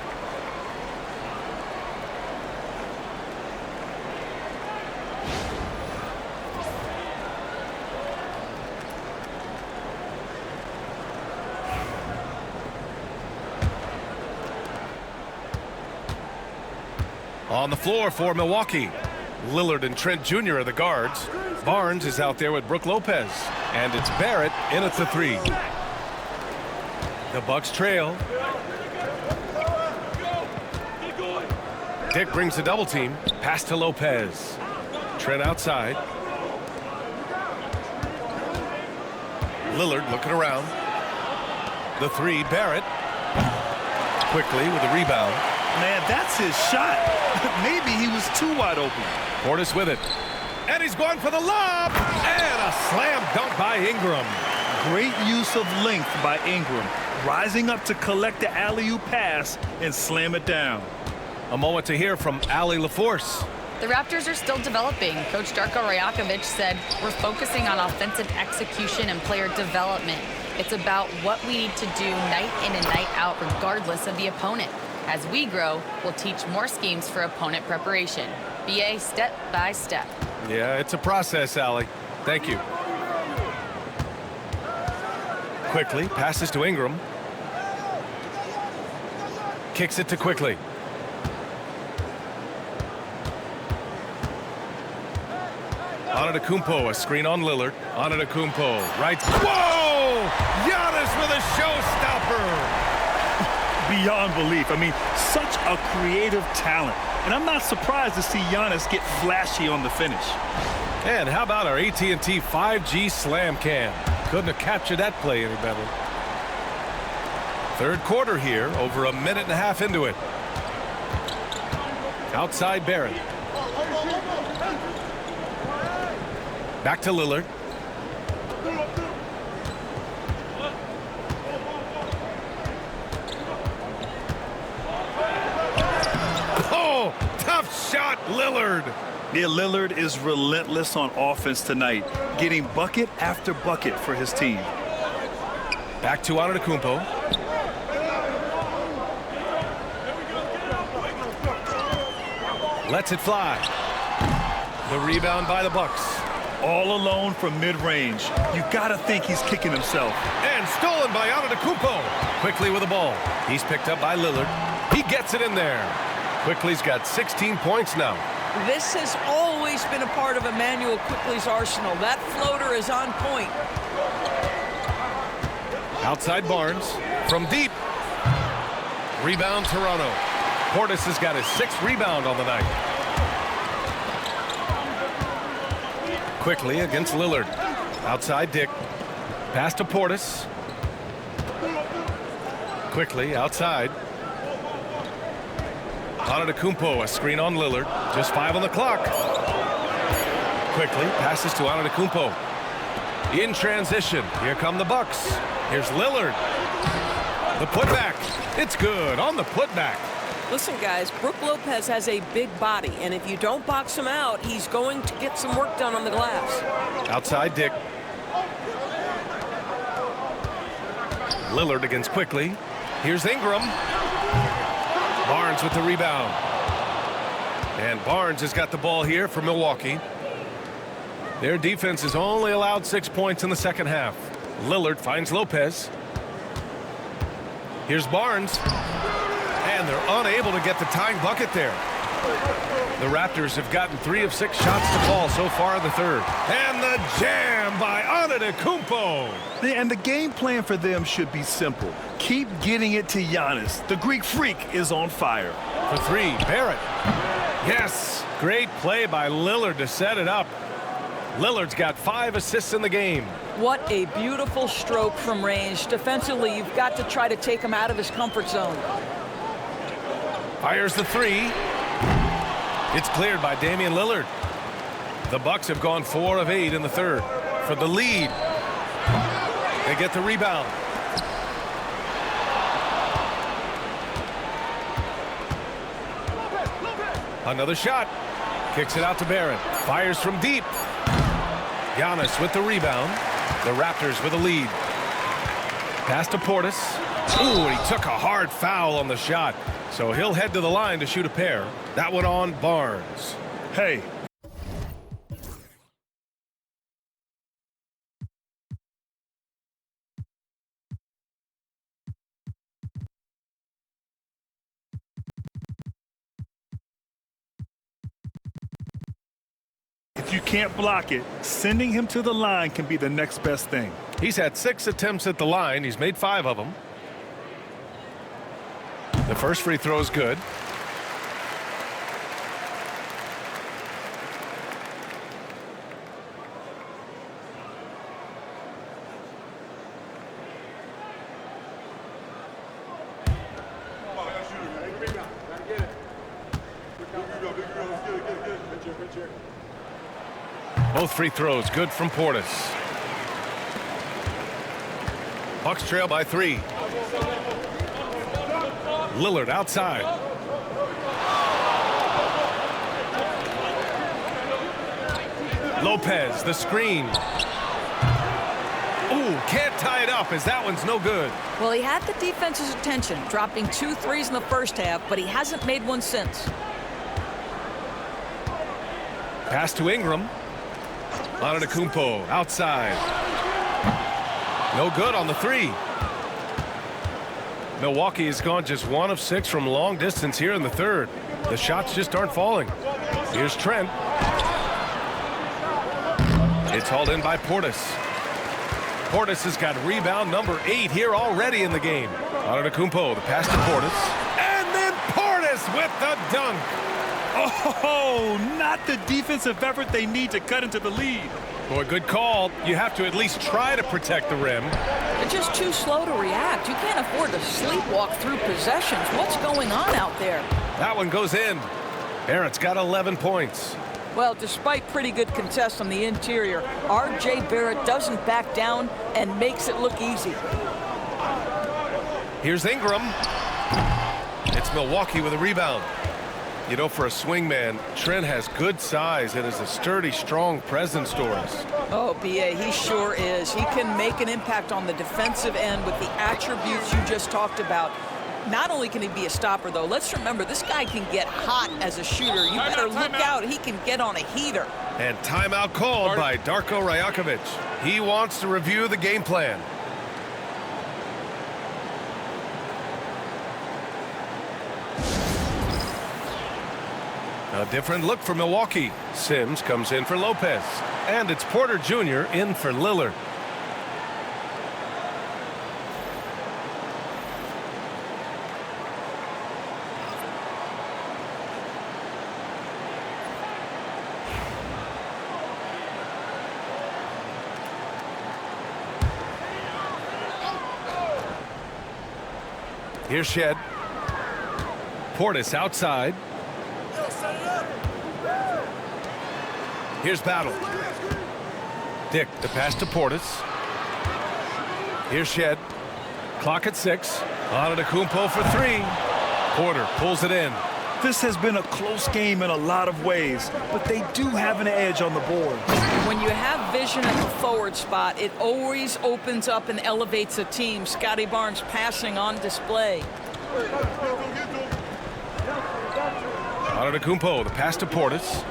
On the floor for Milwaukee. Lillard and Trent Jr. are the guards. Barnes is out there with Brook Lopez. And it's Barrett in at the 3. The Bucks trail. Dick brings the double team. Pass to Lopez. Trent outside. Lillard looking around. The 3, Barrett. Quickly with the rebound. Man, that's his shot. Maybe he was too wide open. Portis with it. and he's going for the lob, and a slam dunk by Ingram. Great use of length by Ingram, rising up to collect the alley-oop pass and slam it down. A moment to hear from Allie LaForce. The Raptors are still developing. Coach 𝙃𝙗𝙗 said, we're focusing on offensive execution and player development. It's about what we need to do night in and night out, regardless of the opponent. As we grow, we'll teach more schemes for opponent preparation. BA step by step. Yeah, it's a process, Allie. Thank you. Quickly, passes to Ingram. Kicks it to Quickly. Anteto, a screen on Lillard. Anteto, right. Whoa! Giannis with a showstopper. Beyond belief. I mean, such a creative talent. And I'm not surprised to see Giannis get flashy on the finish. And how about our AT&T 5G slam cam? Couldn't have captured that play any better. Third quarter here, over a minute and a half into it. Outside Barrett. Back to Lillard. Oh, tough shot, Lillard. Yeah, Lillard is relentless on offense tonight, getting bucket after bucket for his team. Back to Anteto. Lets it fly. The rebound by the Bucks. All alone from mid-range. You gotta think he's kicking himself. And stolen by Anteto. Quickly with the ball. He's picked up by Lillard. He gets it in there. Quickly's got 16 points now. This has always been a part of Immanuel Quickley's arsenal. That floater is on point. Outside Barnes. From deep. Rebound Toronto. Portis has got his 6th rebound on the night. Quickly against Lillard. Outside Dick. Pass to Portis. Quickly outside. Anteto, a screen on Lillard. Just 5 on the clock. Quickly passes to Anteto. In transition. Here come the Bucks. Here's Lillard. The putback. It's good on the putback. Listen, guys, Brook Lopez has a big body, and if you don't box him out, he's going to get some work done on the glass. Outside Dick. Lillard against Quickly. Here's Ingram. Barnes with the rebound. And Barnes has got the ball here for Milwaukee. Their defense has only allowed 6 points in the second half. Lillard finds Lopez. Here's Barnes. And they're unable to get the tying bucket there. The Raptors have gotten 3 of 6 shots to fall so far in the third. And the jam by Anteto. And the game plan for them should be simple. Keep getting it to Giannis. The Greek freak is on fire. For 3, Barrett. Yes, great play by Lillard to set it up. Lillard's got 5 assists in the game. What a beautiful stroke from range. Defensively, you've got to try to take him out of his comfort zone. Fires the 3. It's cleared by Damian Lillard. The Bucks have gone 4 of 8 in the third. For the lead. They get the rebound. Another shot. Kicks it out to Barrett. Fires from deep. Giannis with the rebound. The Raptors with a lead. Pass to Portis. Ooh, he took a hard foul on the shot. So he'll head to the line to shoot a pair. That one on Barnes. Hey. If you can't block it, sending him to the line can be the next best thing. He's had 6 attempts at the line. He's made 5 of them. The first free throw is good. Both free throws good from Portis. Bucks trail by 3. Lillard outside. Lopez, the screen. Ooh, can't tie it up as that one's no good. Well, he had the defense's attention, dropping 2 threes in the first half, but he hasn't made one since. Pass to Ingram. Anteto outside. No good on the 3. Milwaukee has gone just 1 of 6 from long distance here in the third. The shots just aren't falling. Here's Trent. It's hauled in by Portis. Portis has got rebound number 8 here already in the game. Anteto, the pass to Portis. And then Portis with the dunk. Oh, not the defensive effort they need to cut into the lead. Boy, good call. You have to at least try to protect the rim. They're just too slow to react. You can't afford to sleepwalk through possessions. What's going on out there? That one goes in. Barrett's got 11 points. Well, despite pretty good contests on the interior, R.J. Barrett doesn't back down and makes it look easy. Here's Ingram. It's Milwaukee with a rebound. You know, for a swingman, Trent has good size and is a sturdy, strong presence to us. Oh, B.A., he sure is. He can make an impact on the defensive end with the attributes you just talked about. Not only can he be a stopper, though, let's remember, this guy can get hot as a shooter. You better look out. He can get on a heater. And timeout called by 𝙤𝙤𝙪𝙤𝙪. He wants to review the game plan. A different look for Milwaukee. Sims comes in for Lopez. And it's Porter Jr. in for Lillard. Here's Shed. Portis outside. Here's Battle. Dick, the pass to Portis. Here's Shed. Clock at 6. Anteto for 3. Porter pulls it in. This has been a close game in a lot of ways, but they do have an edge on the board. When you have vision at the forward spot, it always opens up and elevates a team. Scottie Barnes passing on display. Anteto, the pass to Portis.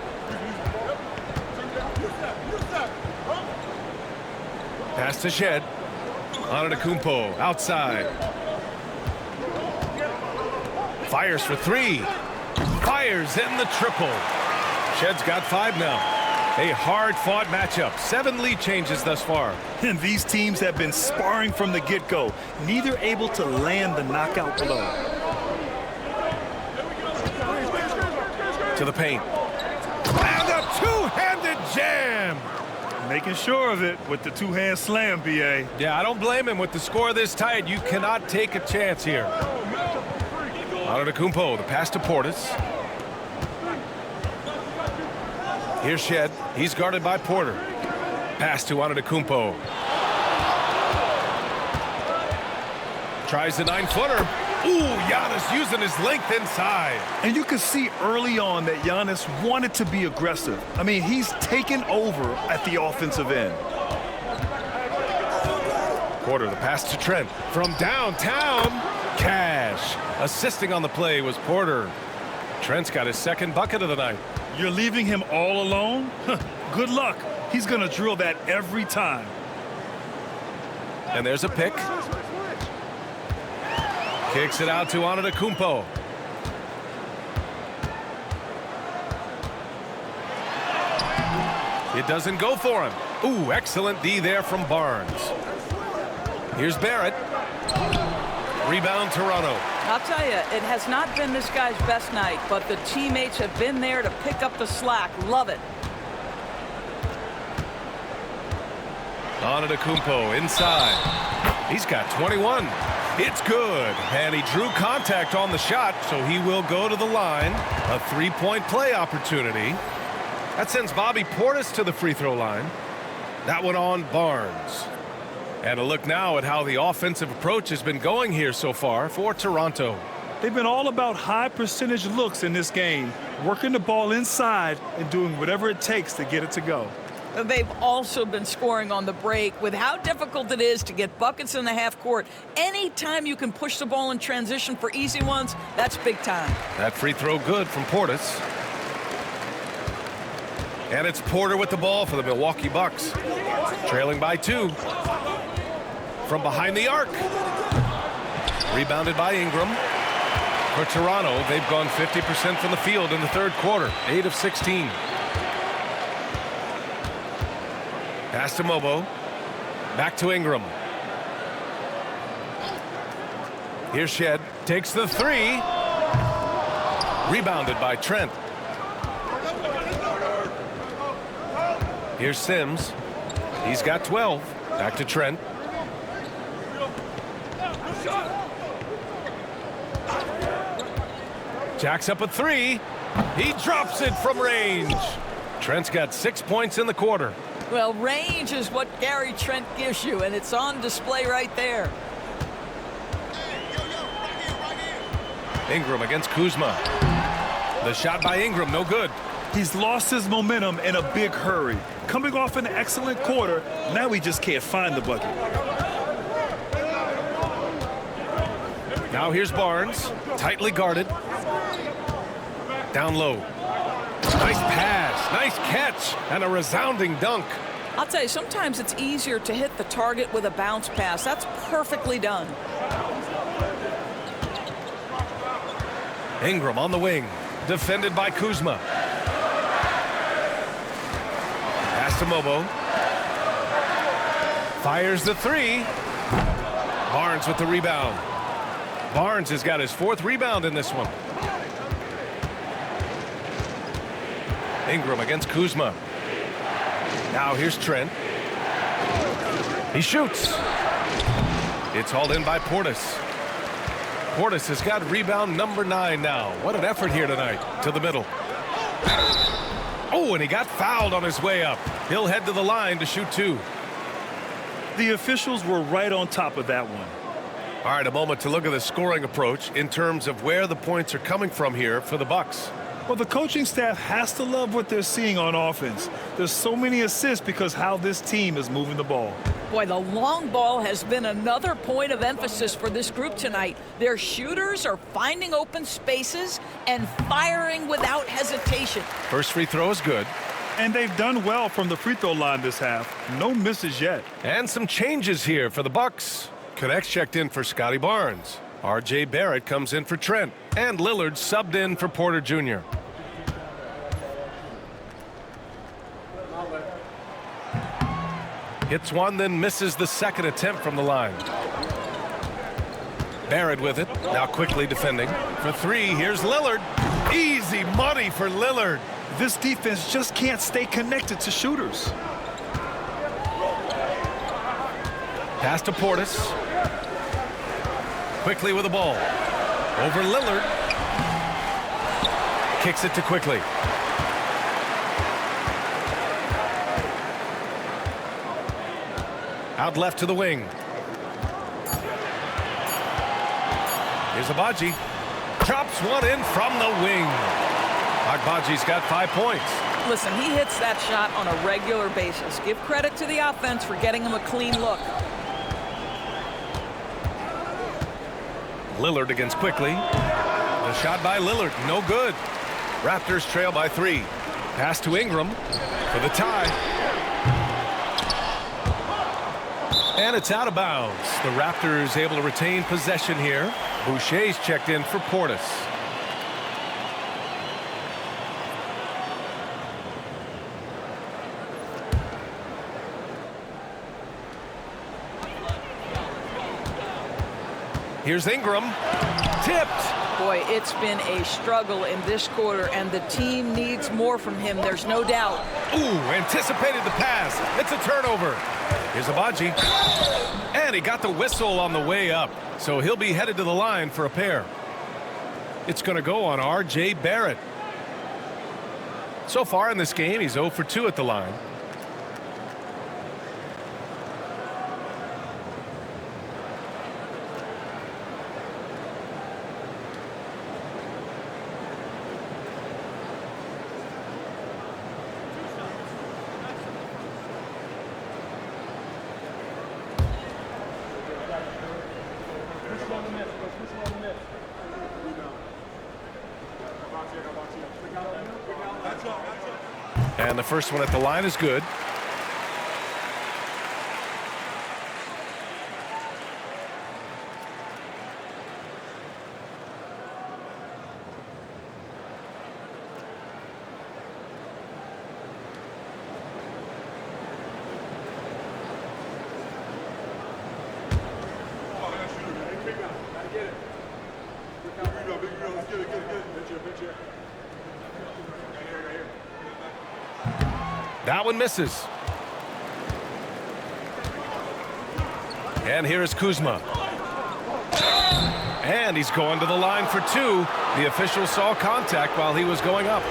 Pass to Shed. Anteto outside. Fires for 3. Fires in the triple. Shed's got 5 now. A hard-fought matchup. 7 lead changes thus far. And these teams have been sparring from the get-go, neither able to land the knockout blow. To the paint. And a two-handed jam. Making sure of it with the two-hand slam, B.A. Yeah, I don't blame him. With the score this tight, you cannot take a chance here. Anteto, the pass to Portis. Here's Shed. He's guarded by Porter. Pass to Anteto. Tries the 9-footer. Ooh, Giannis using his length inside. And you could see early on that Giannis wanted to be aggressive. I mean, he's taken over at the offensive end. Porter, the pass to Trent. From downtown, Cash. Assisting on the play was Porter. Trent's got his 2nd bucket of the night. You're leaving him all alone? Good luck. He's going to drill that every time. And there's a pick. Kicks it out to Anteto. It doesn't go for him. Ooh, excellent D there from Barnes. Here's Barrett. Rebound, Toronto. I'll tell you, it has not been this guy's best night, but the teammates have been there to pick up the slack. Love it. Anteto inside. He's got 21. It's good. And he drew contact on the shot, so he will go to the line. A 3-point play opportunity. That sends Bobby Portis to the free throw line. That one on Barnes. And a look now at how the offensive approach has been going here so far for Toronto. They've been all about high percentage looks in this game, working the ball inside and doing whatever it takes to get it to go. They've also been scoring on the break. With how difficult it is to get buckets in the half court, anytime you can push the ball in transition for easy ones, that's big time. That free throw good from Portis. And it's Porter with the ball for the Milwaukee Bucks. Trailing by 2. From behind the arc. Rebounded by Ingram. For Toronto, they've gone 50% from the field in the third quarter. 8 of 16. Pass to Mobo. Back to Ingram. Here's Shed. Takes the 3. Rebounded by Trent. Here's Sims. He's got 12. Back to Trent. Jacks up a 3. He drops it from range. Trent's got 6 points in the quarter. Well, range is what Gary Trent gives you, and it's on display right there. Ingram against Kuzma. The shot by Ingram, no good. He's lost his momentum in a big hurry. Coming off an excellent quarter, now he just can't find the bucket. Now here's Barnes, tightly guarded. Down low. Nice pass, nice catch, and a resounding dunk. I'll tell you, sometimes it's easier to hit the target with a bounce pass. That's perfectly done. Ingram on the wing, defended by Kuzma. Pass to Mobo. Fires the 3. Barnes with the rebound. Barnes has got his 4th rebound in this one. Ingram against Kuzma. Now here's Trent. He shoots. It's hauled in by Portis. Portis has got rebound number 9 now. What an effort here tonight. To the middle. Oh, and he got fouled on his way up. He'll head to the line to shoot 2. The officials were right on top of that one. All right, a moment to look at the scoring approach in terms of where the points are coming from here for the Bucks. Well, the coaching staff has to love what they're seeing on offense. There's so many assists because how this team is moving the ball. Boy, the long ball has been another point of emphasis for this group tonight. Their shooters are finding open spaces and firing without hesitation. First free throw is good. And they've done well from the free throw line this half. No misses yet. And some changes here for the Bucks. Connects checked in for Scottie Barnes. R.J. Barrett comes in for Trent. And Lillard subbed in for Porter Jr. Hits one, then misses the second attempt from the line. Barrett with it, now quickly defending. For 3, here's Lillard. Easy money for Lillard. This defense just can't stay connected to shooters. Pass to Portis. Quickly with the ball. Over Lillard. Kicks it to Quickly. Out left to the wing. Here's Agbaji. Chops one in from the wing. Agbaji's got 5 points. Listen, he hits that shot on a regular basis. Give credit to the offense for getting him a clean look. Lillard against Quickly. The shot by Lillard, no good. Raptors trail by 3. Pass to Ingram for the tie. And it's out of bounds. The Raptors able to retain possession here. Boucher's checked in for Portis. Here's Ingram. Tipped. Boy, it's been a struggle in this quarter, and the team needs more from him. There's no doubt. Ooh, anticipated the pass. It's a turnover. Here's Agbaji. And he got the whistle on the way up. So he'll be headed to the line for a pair. It's going to go on R.J. Barrett. So far in this game, he's 0 for 2 at the line. And the first one at the line is good. That one misses. And here is Kuzma. And he's going to the line for 2. The official saw contact while he was going up.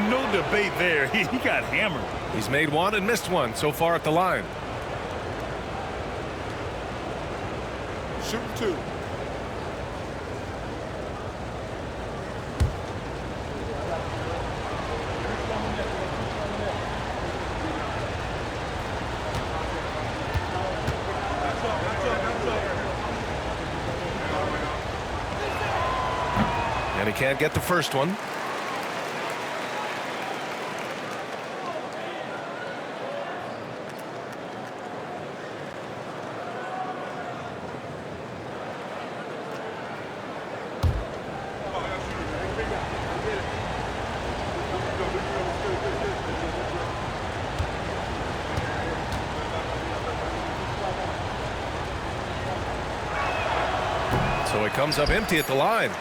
No debate there. He got hammered. He's made 1 and missed 1 so far at the line. Shoot 2. And he can't get the first one. So it comes up empty at the line.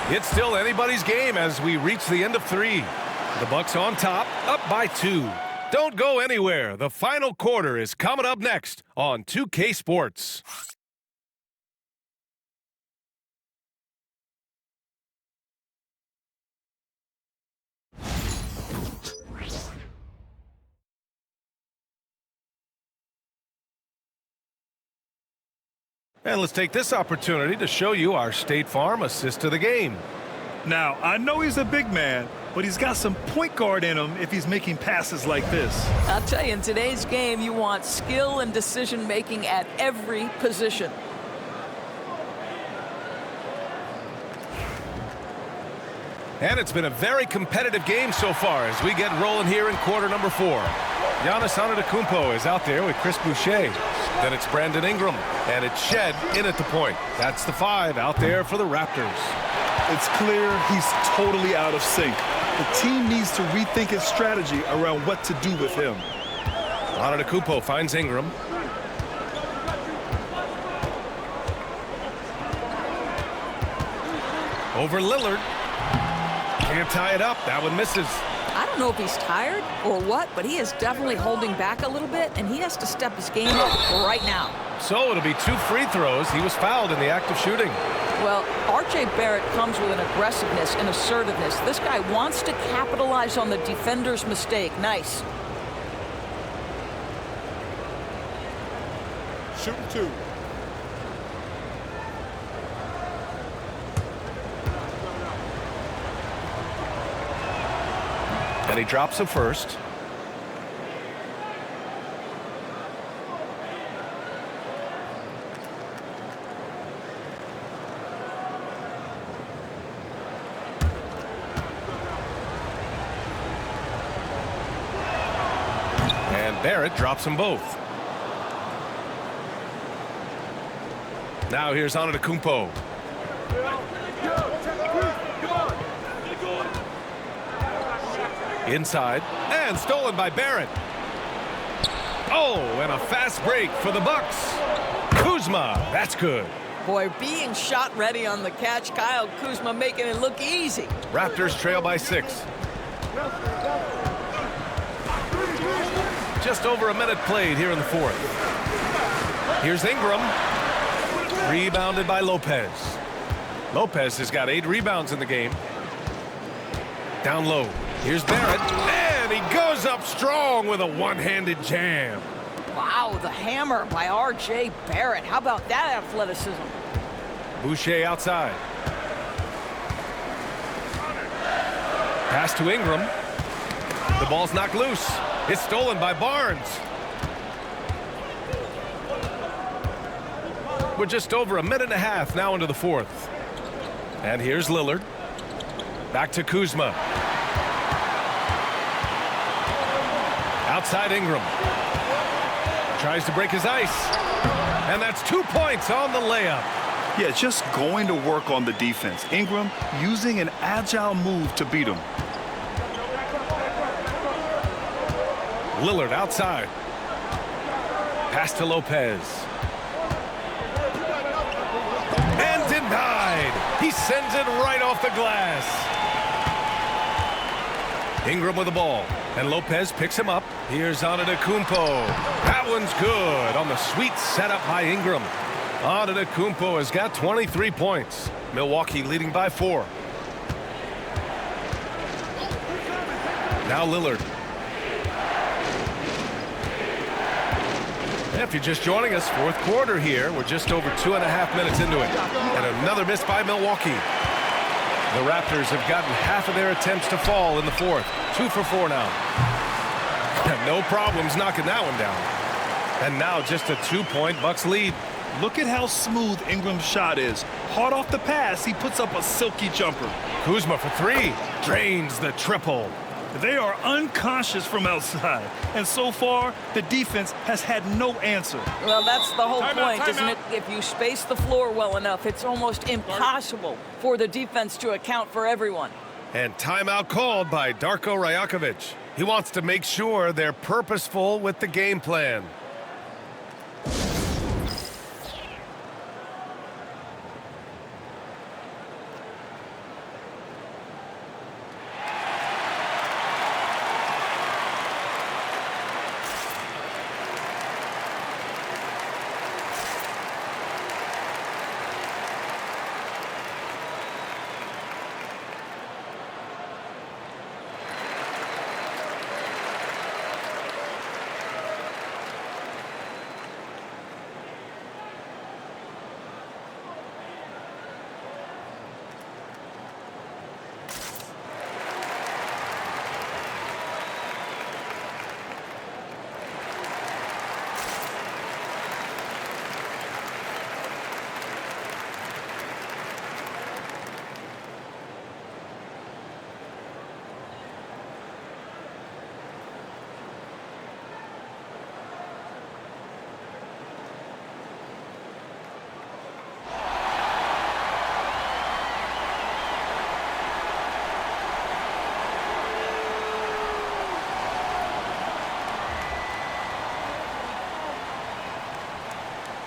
It's still anybody's game as we reach the end of 3. The Bucks on top, up by 2. Don't go anywhere. The final quarter is coming up next on 2K Sports. And let's take this opportunity to show you our State Farm assist to the game. Now, I know he's a big man, but he's got some point guard in him if he's making passes like this. I'll tell you, in today's game, you want skill and decision-making at every position. And it's been a very competitive game so far as we get rolling here in quarter number 4. Giannis Anteto is out there with Chris Boucher. Then it's Brandon Ingram, and it's Shed in at the point. That's the 5 out there for the Raptors. It's clear he's totally out of sync. The team needs to rethink its strategy around what to do with him. Anteto finds Ingram. Over Lillard. Can't tie it up. That one misses. I don't know if he's tired or what, but he is definitely holding back a little bit, and he has to step his game up right now. So it'll be 2 free throws. He was fouled in the act of shooting. Well, R.J. Barrett comes with an aggressiveness and assertiveness. This guy wants to capitalize on the defender's mistake. Nice. Shoot 2. And he drops the first. And Barrett drops them both. Now here's Anteto. Inside, and stolen by Barrett. Oh, and a fast break for the Bucks. Kuzma, that's good. Boy, being shot ready on the catch, Kyle Kuzma making it look easy. Raptors trail by 6. Just over a minute played here in the 4th. Here's Ingram. Rebounded by Lopez. Lopez has got 8 rebounds in the game. Down low. Here's Barrett. And he goes up strong with a one-handed jam. Wow, the hammer by R.J. Barrett. How about that athleticism? Boucher outside. Pass to Ingram. The ball's knocked loose. It's stolen by Barnes. We're just over a minute and a half now into the 4th. And here's Lillard. Back to Kuzma. Outside Ingram. Tries to break his ice. And that's 2 points on the layup. Yeah, just going to work on the defense. Ingram using an agile move to beat him. Lillard outside. Pass to Lopez. And denied. He sends it right off the glass. Ingram with the ball. And Lopez picks him up. Here's Anteto. That one's good on the sweet setup by Ingram. Anteto has got 23 points. Milwaukee leading by 4. Now Lillard. If you're just joining us, 4th quarter here. We're just over 2.5 minutes into it. And another miss by Milwaukee. The Raptors have gotten half of their attempts to fall in the 4th. 2 for 4 now. No problems knocking that one down. And now just a 2-point Bucks lead. Look at how smooth Ingram's shot is. Hard off the pass, he puts up a silky jumper. Kuzma for 3. Drains the triple. They are unconscious from outside. And so far, the defense has had no answer. Well, that's the whole point, Timeout. isn't it? If you space the floor well enough, it's almost impossible for the defense to account for everyone. And timeout called by 𝙃𝙀𝙀. He wants to make sure they're purposeful with the game plan.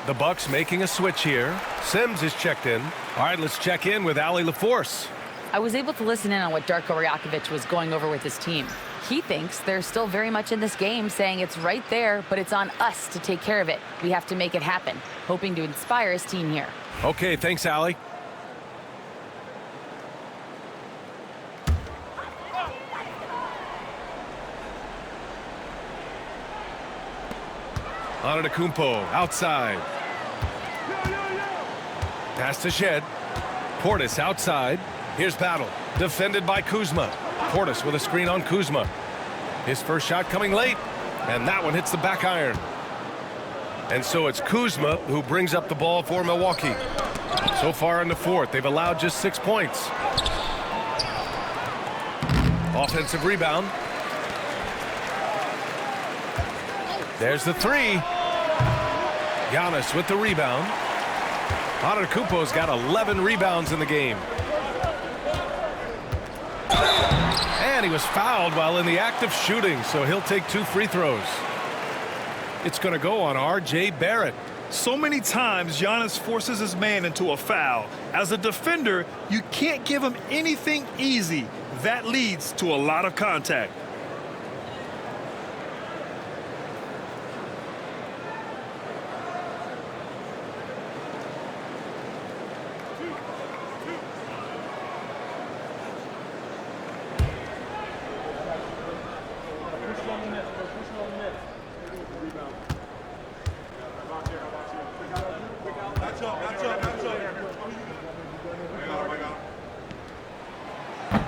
The Bucks making a switch here. Sims is checked in. All right, let's check in with Allie LaForce. I was able to listen in on what 𝙃𝙀𝙀 was going over with his team. He thinks they're still very much in this game, saying it's right there, but it's on us to take care of it. We have to make it happen, hoping to inspire his team here. Okay, thanks, Allie. Anteto outside. Pass to Shed. Portis outside. Here's Battle. Defended by Kuzma. Portis with a screen on Kuzma. His first shot coming late. And that one hits the back iron. And so it's Kuzma who brings up the ball for Milwaukee. So far in the 4th, they've allowed just 6 points. Offensive rebound. There's the 3. Giannis with the rebound. Anteto's got 11 rebounds in the game. And he was fouled while in the act of shooting, so he'll take 2 free throws. It's going to go on R.J. Barrett. So many times Giannis forces his man into a foul. As a defender, you can't give him anything easy. That leads to a lot of contact.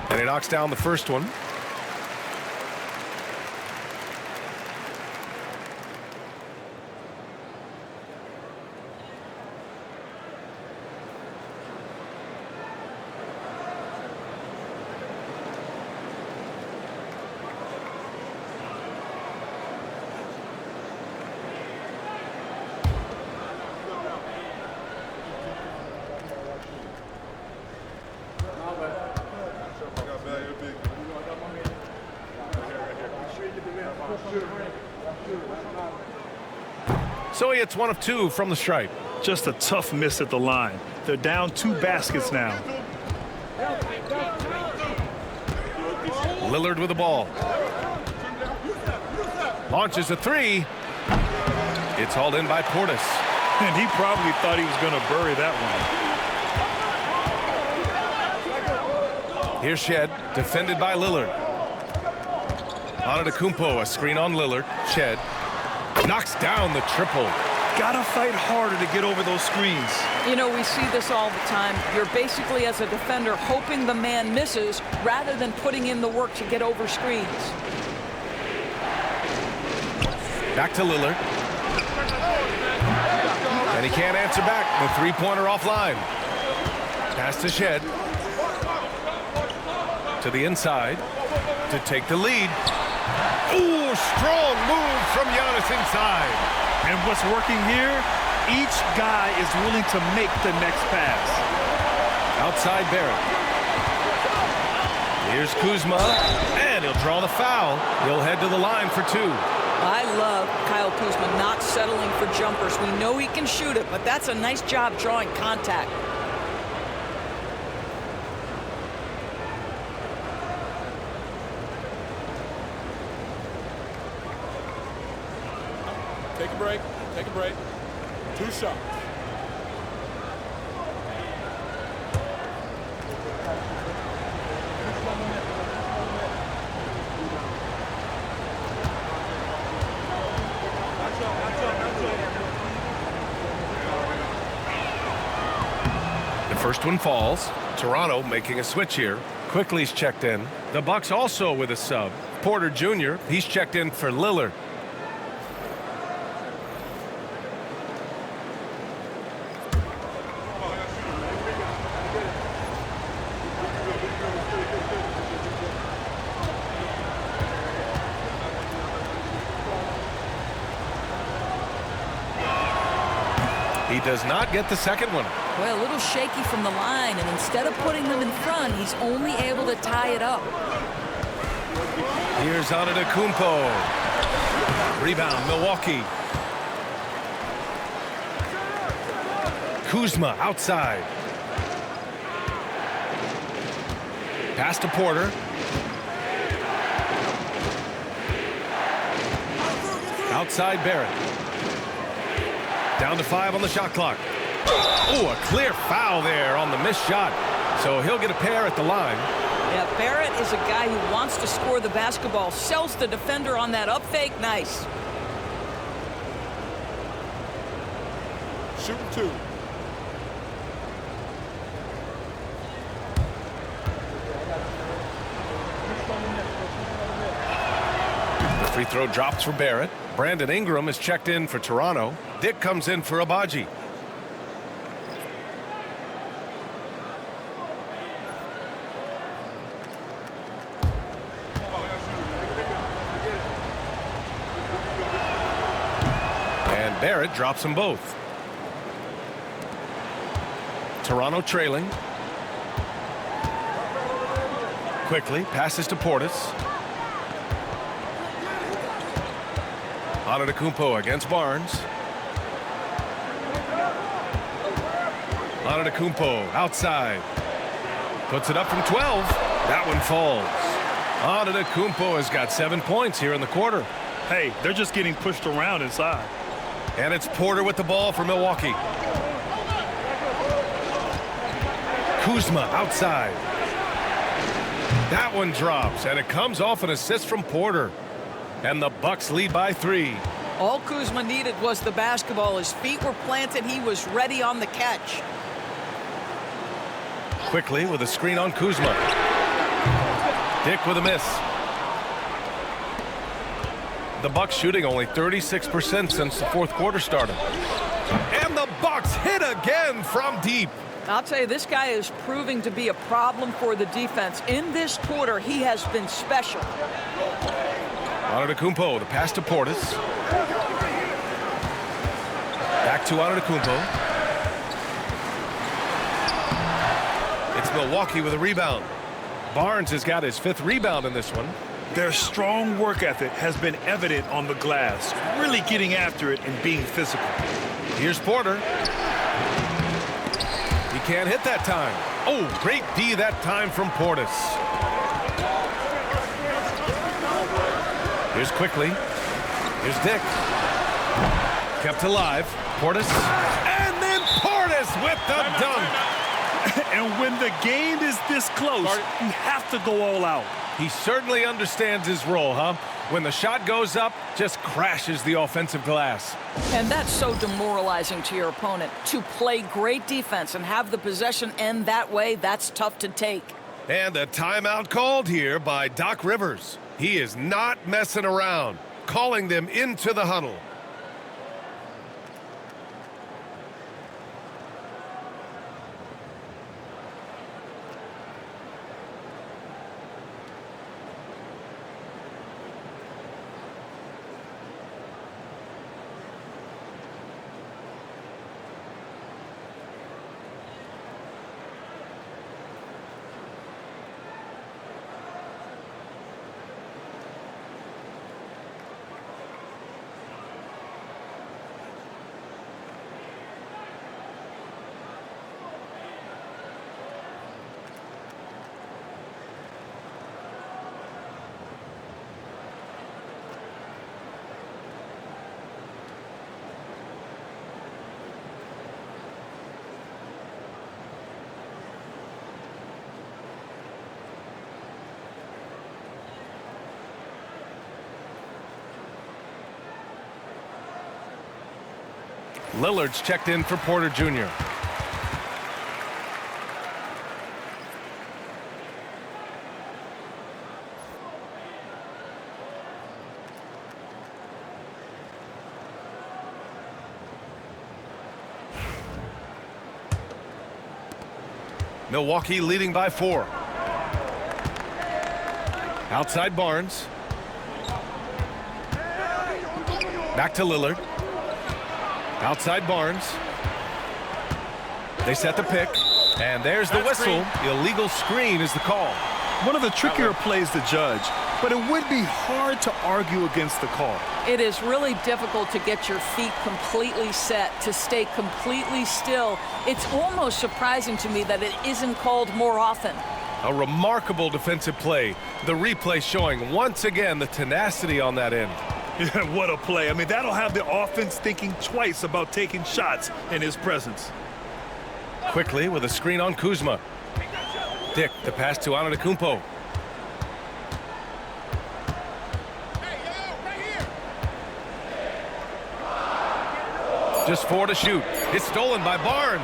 And he knocks down the first one. So he hits 1 of 2 from the stripe. Just a tough miss at the line. They're down 2 baskets now. Lillard with the ball. Launches a 3. It's hauled in by Portis. And he probably thought he was going to bury that one. Here's Shed, defended by Lillard. Anteto, a screen on Lillard. Shed knocks down the triple. Gotta fight harder to get over those screens. You know, we see this all the time. You're basically, as a defender, hoping the man misses rather than putting in the work to get over screens. Back to Lillard. And he can't answer back. The 3-pointer offline. Pass to Shed. To the inside to take the lead. Ooh, strong move from Giannis inside. And what's working here, each guy is willing to make the next pass. Outside Barrett. Here's Kuzma, and he'll draw the foul. He'll head to the line for 2. I love Kyle Kuzma not settling for jumpers. We know he can shoot it, but that's a nice job drawing contact. Take a break. Take a break. 2 shots. The first one falls. Toronto making a switch here. Quickly's checked in. The Bucks also with a sub. Porter Jr., he's checked in for Lillard. He does not get the second one. Well, a little shaky from the line, and instead of putting them in front, he's only able to tie it up. Here's Anteto. Rebound, Milwaukee. Kuzma outside. Pass to Porter. Outside Barrett. Down to 5 on the shot clock. Oh, a clear foul there on the missed shot. So he'll get a pair at the line. Yeah, Barrett is a guy who wants to score the basketball. Sells the defender on that up fake. Nice. Shooting 2. The free throw drops for Barrett. Brandon Ingram is checked in for Toronto. Dick comes in for 𝙭. And Barrett drops them both. Toronto trailing. Quickly passes to Portis. Anteto against Barnes. Anteto outside. Puts it up from 12. That one falls. Anteto has got 7 points here in the quarter. Hey, they're just getting pushed around inside. And it's Porter with the ball for Milwaukee. Kuzma outside. That one drops, and it comes off an assist from Porter. And the Bucks lead by 3. All Kuzma needed was the basketball. His feet were planted. He was ready on the catch. Quickly with a screen on Kuzma. Dick with a miss. The Bucks shooting only 36% since the fourth quarter started. And the Bucks hit again from deep. I'll tell you, this guy is proving to be a problem for the defense. In this quarter, he has been special. Anteto, the pass to Portis. Back to Anteto. It's Milwaukee with a rebound. Barnes has got his 5th rebound in this one. Their strong work ethic has been evident on the glass, really getting after it and being physical. Here's Porter. He can't hit that time. Oh, great D that time from Portis. Here's Quickly. Here's Dick. Kept alive. Portis. And then Portis with the dunk. And when the game is this close, you have to go all out. He certainly understands his role, huh? When the shot goes up, just crashes the offensive glass. And that's so demoralizing to your opponent. To play great defense and have the possession end that way, that's tough to take. And a timeout called here by Doc Rivers. He is not messing around, calling them into the huddle. Lillard's checked in for Porter Jr. Milwaukee leading by 4. Outside Barnes. Back to Lillard. Outside Barnes. They set the pick. And there's the whistle. Illegal screen is the call. One of the trickier plays to judge, but it would be hard to argue against the call. It is really difficult to get your feet completely set, to stay completely still. It's almost surprising to me that it isn't called more often. A remarkable defensive play. The replay showing once again the tenacity on that end. Yeah, what a play. I mean, that'll have the offense thinking twice about taking shots in his presence. Quickly with a screen on Kuzma. Dick, the pass to Anteto. Just 4 to shoot. It's stolen by Barnes.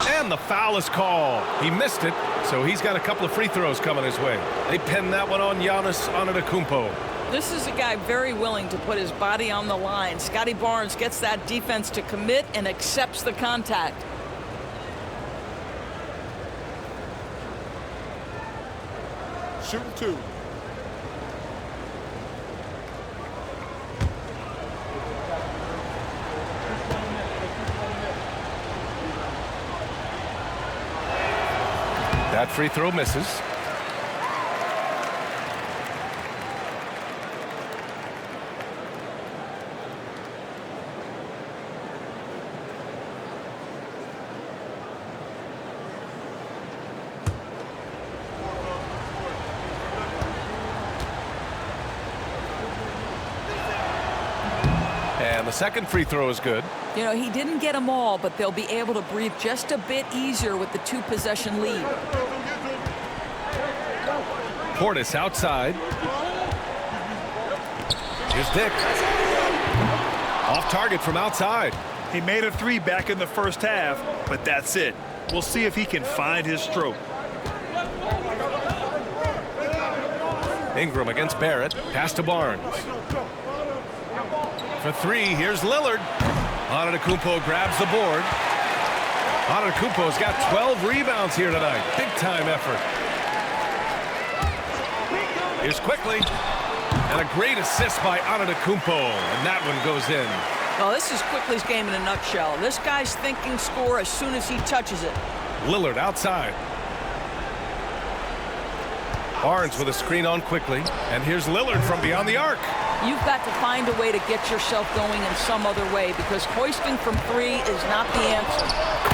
And the foul is called. He missed it, so he's got a couple of free throws coming his way. They pinned that one on Giannis Anteto. This is a guy very willing to put his body on the line. Scottie Barnes gets that defense to commit and accepts the contact. Shooting 2. That free throw misses. And the second free throw is good. You know, he didn't get them all, but they'll be able to breathe just a bit easier with the 2-possession lead. Portis outside. Here's Dick. Off target from outside. He made a 3 back in the first half, but that's it. We'll see if he can find his stroke. Ingram against Barrett. Pass to Barnes. For 3, here's Lillard. Anteto grabs the board. Anteto's got 12 rebounds here tonight. Big-time effort. Here's Quickly. And a great assist by Anteto. And that one goes in. Well, this is Quickly's game in a nutshell. This guy's thinking score as soon as he touches it. Lillard outside. Barnes with a screen on Quickly. And here's Lillard from beyond the arc. You've got to find a way to get yourself going in some other way, because hoisting from 3 is not the answer.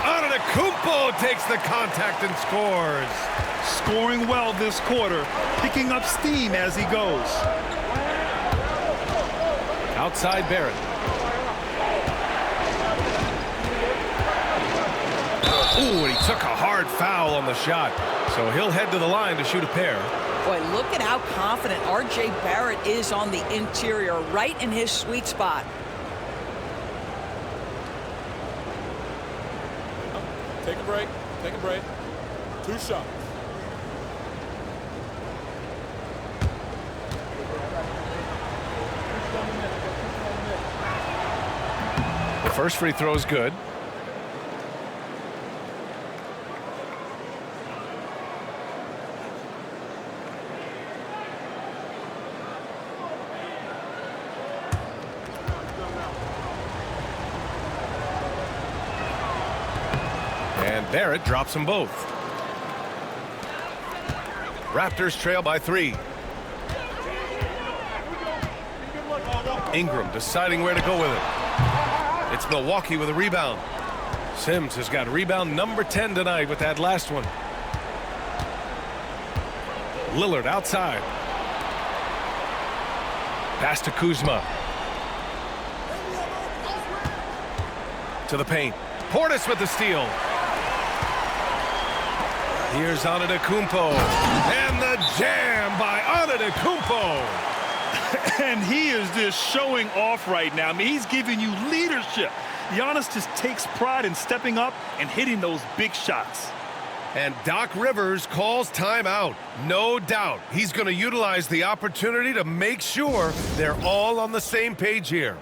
Anteto takes the contact and scores. Scoring well this quarter, picking up steam as he goes. Outside Barrett. Ooh, and he took a hard foul on the shot. So he'll head to the line to shoot a pair. Boy, look at how confident R.J. Barrett is on the interior, right in his sweet spot. Take a break. Take a break. 2 shots. The first free throw is good. And Barrett drops them both. Raptors trail by 3. Ingram deciding where to go with it. It's Milwaukee with a rebound. Sims has got rebound number 10 tonight with that last one. Lillard outside. Pass to Kuzma. To the paint. Portis with the steal. Here's Anteto. And the jam by Anteto. And he is just showing off right now. I mean, he's giving you leadership. Giannis just takes pride in stepping up and hitting those big shots. And Doc Rivers calls timeout. No doubt he's going to utilize the opportunity to make sure they're all on the same page here.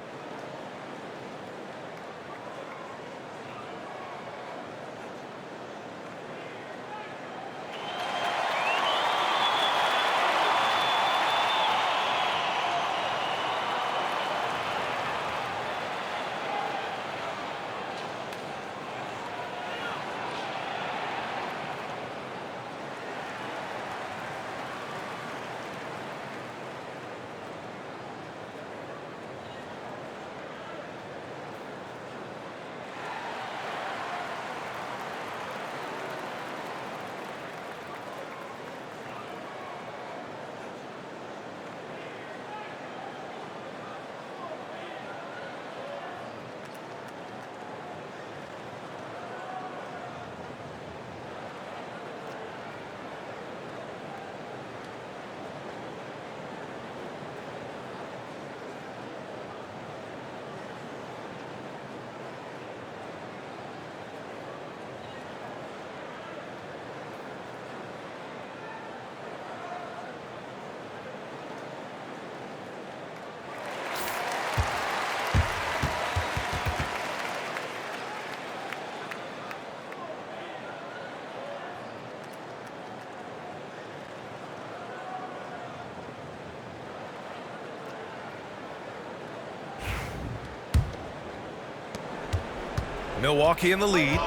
Milwaukee in the lead.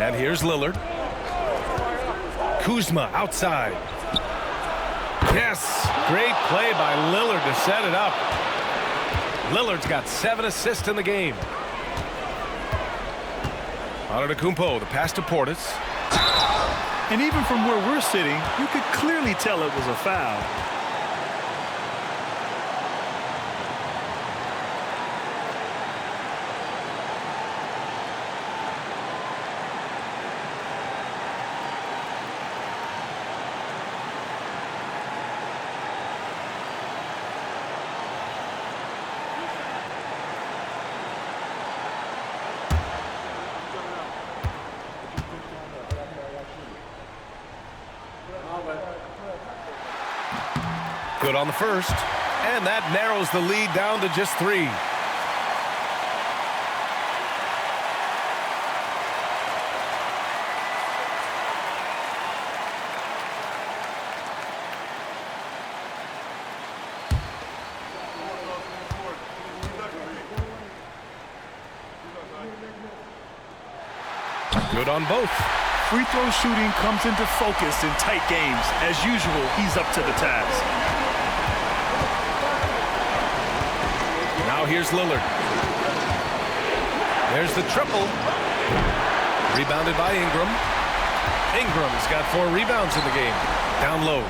And here's Lillard. Kuzma outside. Yes, great play by Lillard to set it up. Lillard's got 7 assists in the game. Anteto, the pass to Portis. And even from where we're sitting, you could clearly tell it was a foul. Good on the first, and that narrows the lead down to just 3. Good on both. Free throw shooting comes into focus in tight games. As usual, he's up to the task. Now here's Lillard. There's the triple. Rebounded by Ingram. Ingram's got 4 rebounds in the game. Down low.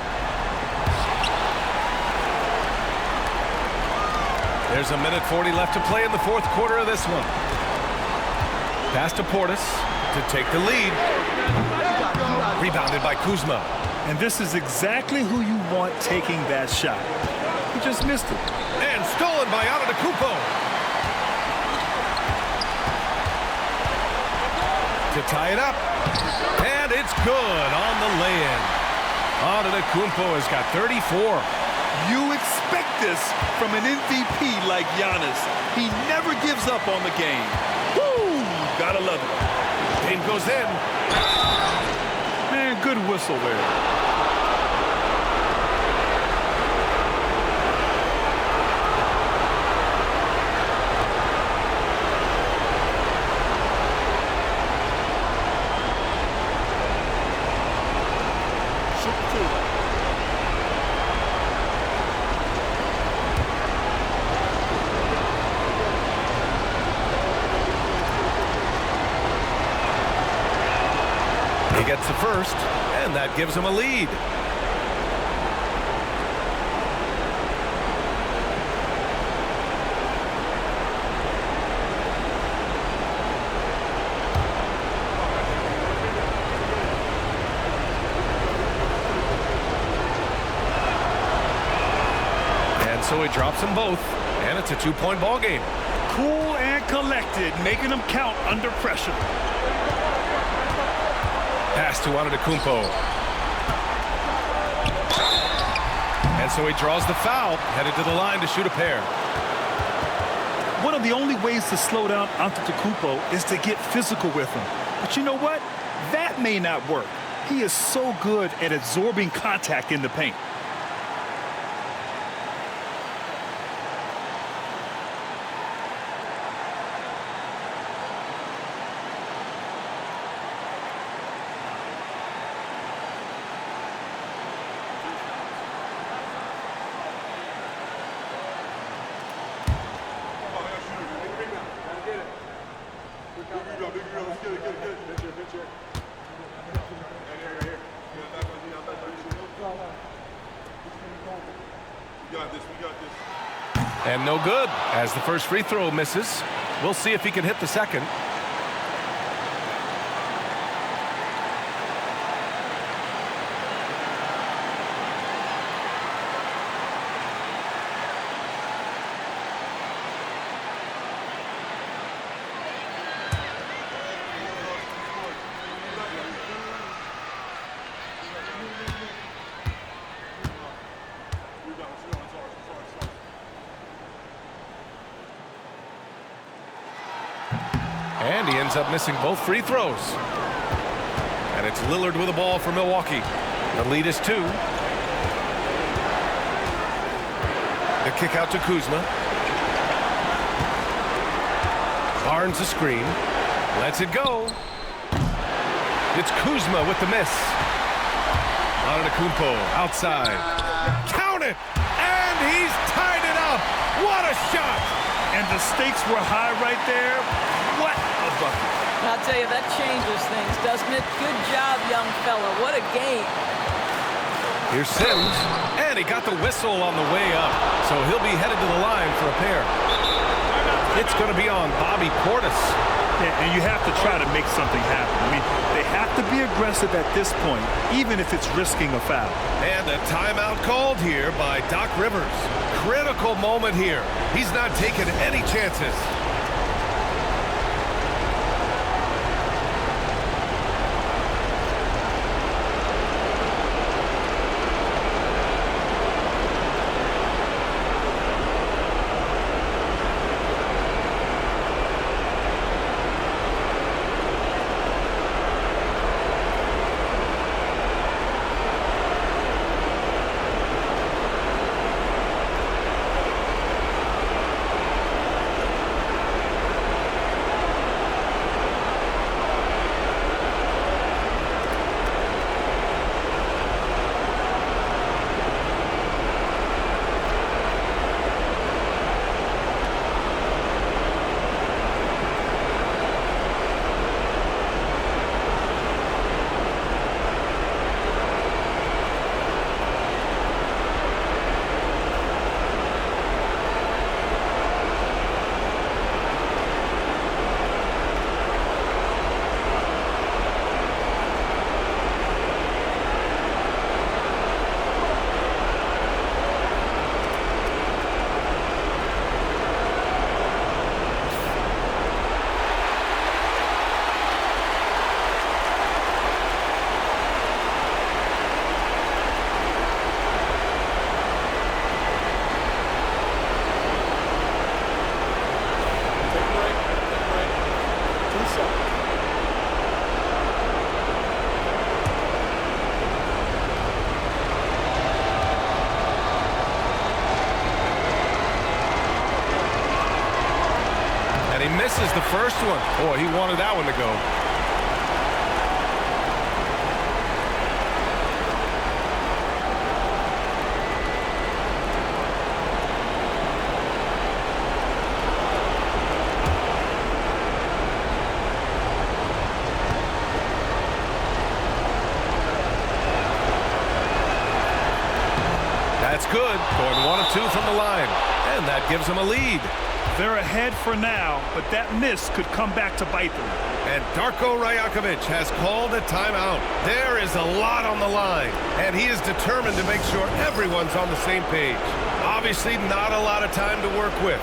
There's a minute 40 left to play in the 4th quarter of this one. Pass to Portis to take the lead. Rebounded by Kuzma. And this is exactly who you want taking that shot. He just missed it. And stolen by Anteto. To tie it up. And it's good on the lay-in. Anteto has got 34. You expect this from an MVP like Giannis. He never gives up on the game. Woo! Gotta love it. Game goes in. Man, good whistle there. He gets the first, and that gives him a lead. And so he drops them both, and it's a 2-point ball game. Cool and collected, making them count under pressure. Pass to Anteto. And so he draws the foul, headed to the line to shoot a pair. One of the only ways to slow down Anteto is to get physical with him. But you know what? That may not work. He is so good at absorbing contact in the paint. And no good, as the first free throw misses. We'll see if he can hit the second. And he ends up missing both free throws. And it's Lillard with the ball for Milwaukee. The lead is 2. The kick out to Kuzma. Barnes a screen. Lets it go. It's Kuzma with the miss. Anteto outside. Count it! And he's tied it up! What a shot! And the stakes were high right there. What a bucket. I'll tell you, that changes things, doesn't it? Good job, young fella. What a game. Here's Sims, and he got the whistle on the way up, so he'll be headed to the line for a pair. It's going to be on Bobby Portis. Yeah, and you have to try to make something happen. I mean, they have to be aggressive at this point, even if it's risking a foul. And a timeout called here by Doc Rivers. Critical moment here. He's not taking any chances. Misses the first one. Boy, he wanted that one to go. That's good. Going 1 of 2 from the line. And that gives him a lead. They're ahead for now, but that miss could come back to bite them. And 𝙤𝙤𝙪 has called a timeout. There is a lot on the line, and he is determined to make sure everyone's on the same page. Obviously, not a lot of time to work with.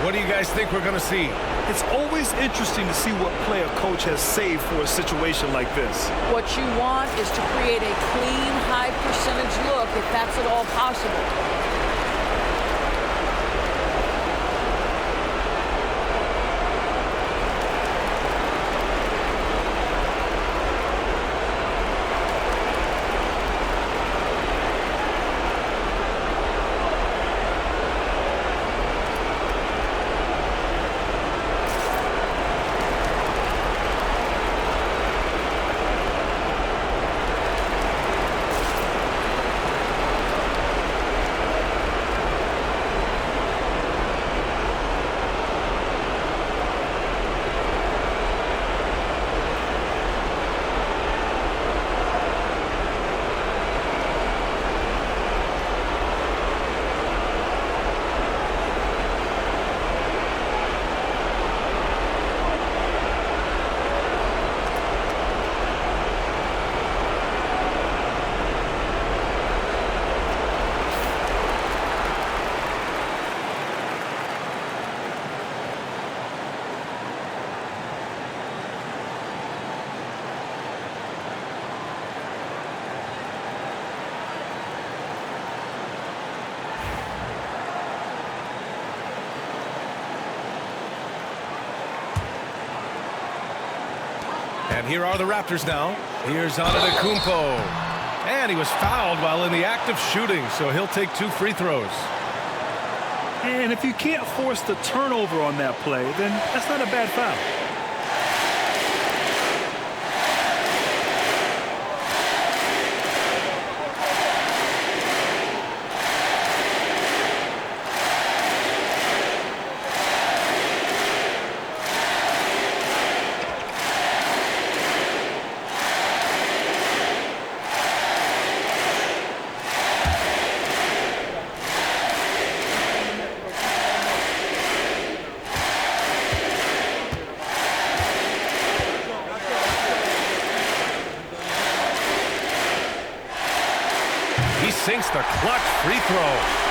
What do you guys think we're going to see? It's always interesting to see what play a coach has saved for a situation like this. What you want is to create a clean, high-percentage look, if that's at all possible. And here are the Raptors now. Here's Anteto. And he was fouled while in the act of shooting, so he'll take 2 free throws. And if you can't force the turnover on that play, then that's not a bad foul. sinks the clutch free throw.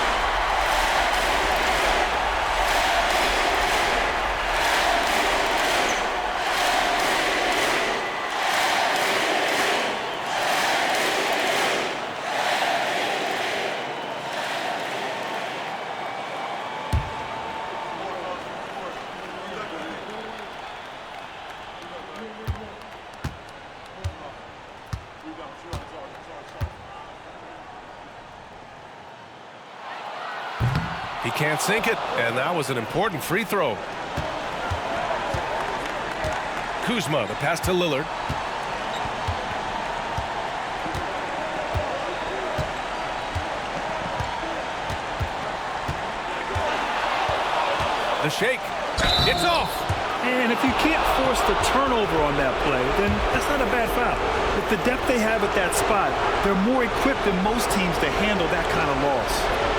He can't sink it, and that was an important free throw. Kuzma, the pass to Lillard. The shake. It's off. And if you can't force the turnover on that play, then that's not a bad foul. With the depth they have at that spot, they're more equipped than most teams to handle that kind of loss.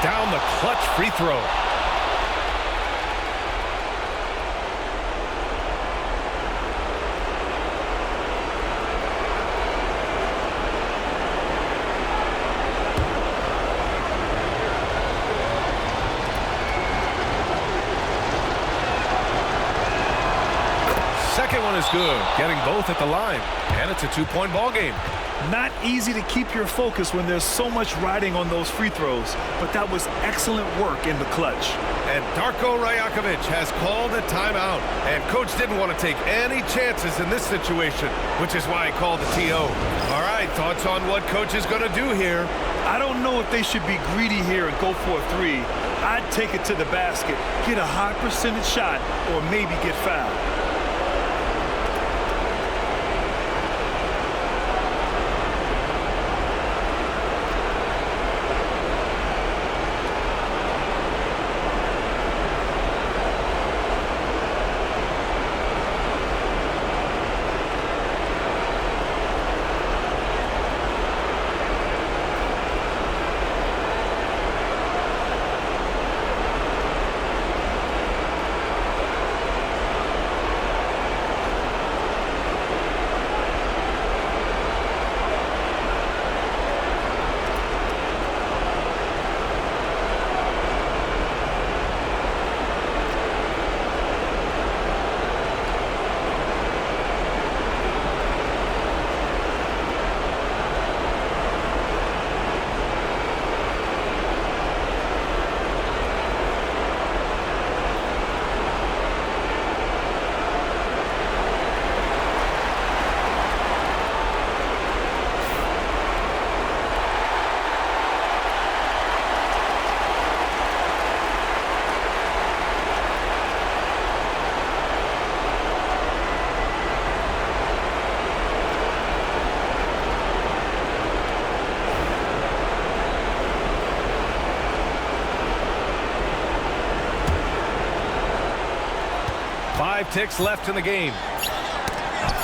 Down the clutch free throw. Second one is good, getting both at the line, and it's a two-point ball game. Not easy to keep your focus when there's so much riding on those free throws, but that was excellent work in the clutch. And 𝙃𝙀𝙀 has called a timeout, and coach didn't want to take any chances in this situation, which is why he called the TO. All right, thoughts on what coach is going to do here? I don't know if they should be greedy here and go for a three. I'd take it to the basket, get a high percentage shot, or maybe get fouled. Five ticks left in the game.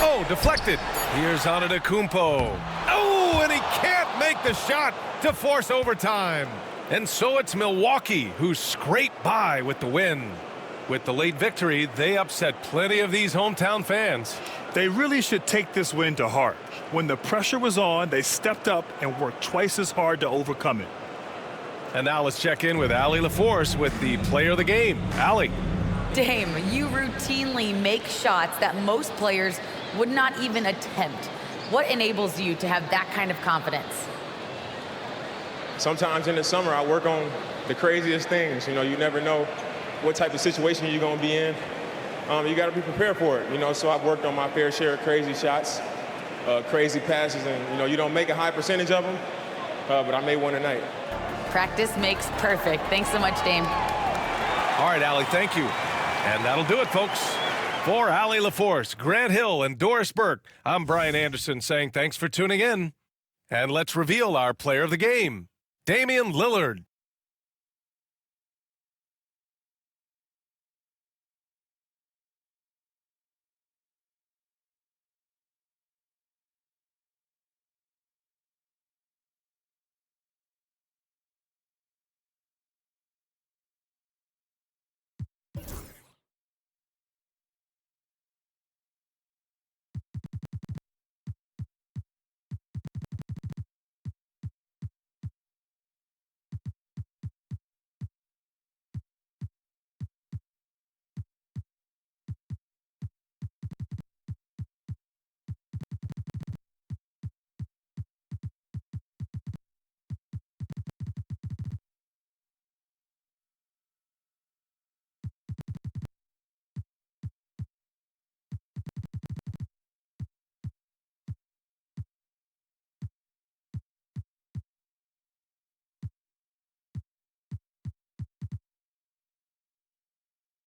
Oh, deflected. Here's Anteto. Oh, and he can't make the shot to force overtime. And so it's Milwaukee who scraped by with the win. With the late victory, they upset plenty of these hometown fans. They really should take this win to heart. When the pressure was on, they stepped up and worked twice as hard to overcome it. And now let's check in with Allie LaForce with the player of the game. Allie. Dame, you routinely make shots that most players would not even attempt. What enables you to have that kind of confidence? Sometimes in the summer, I work on the craziest things. You know, you never know what type of situation you're going to be in. You got to be prepared for it, you know, so I've worked on my fair share of crazy shots, crazy passes, and, you know, you don't make a high percentage of them, but I made one tonight. Practice makes perfect. Thanks so much, Dame. All right, Allie, thank you. And that'll do it, folks. For Allie LaForce, Grant Hill, and Doris Burke, I'm Brian Anderson saying thanks for tuning in. And let's reveal our player of the game, Damian Lillard.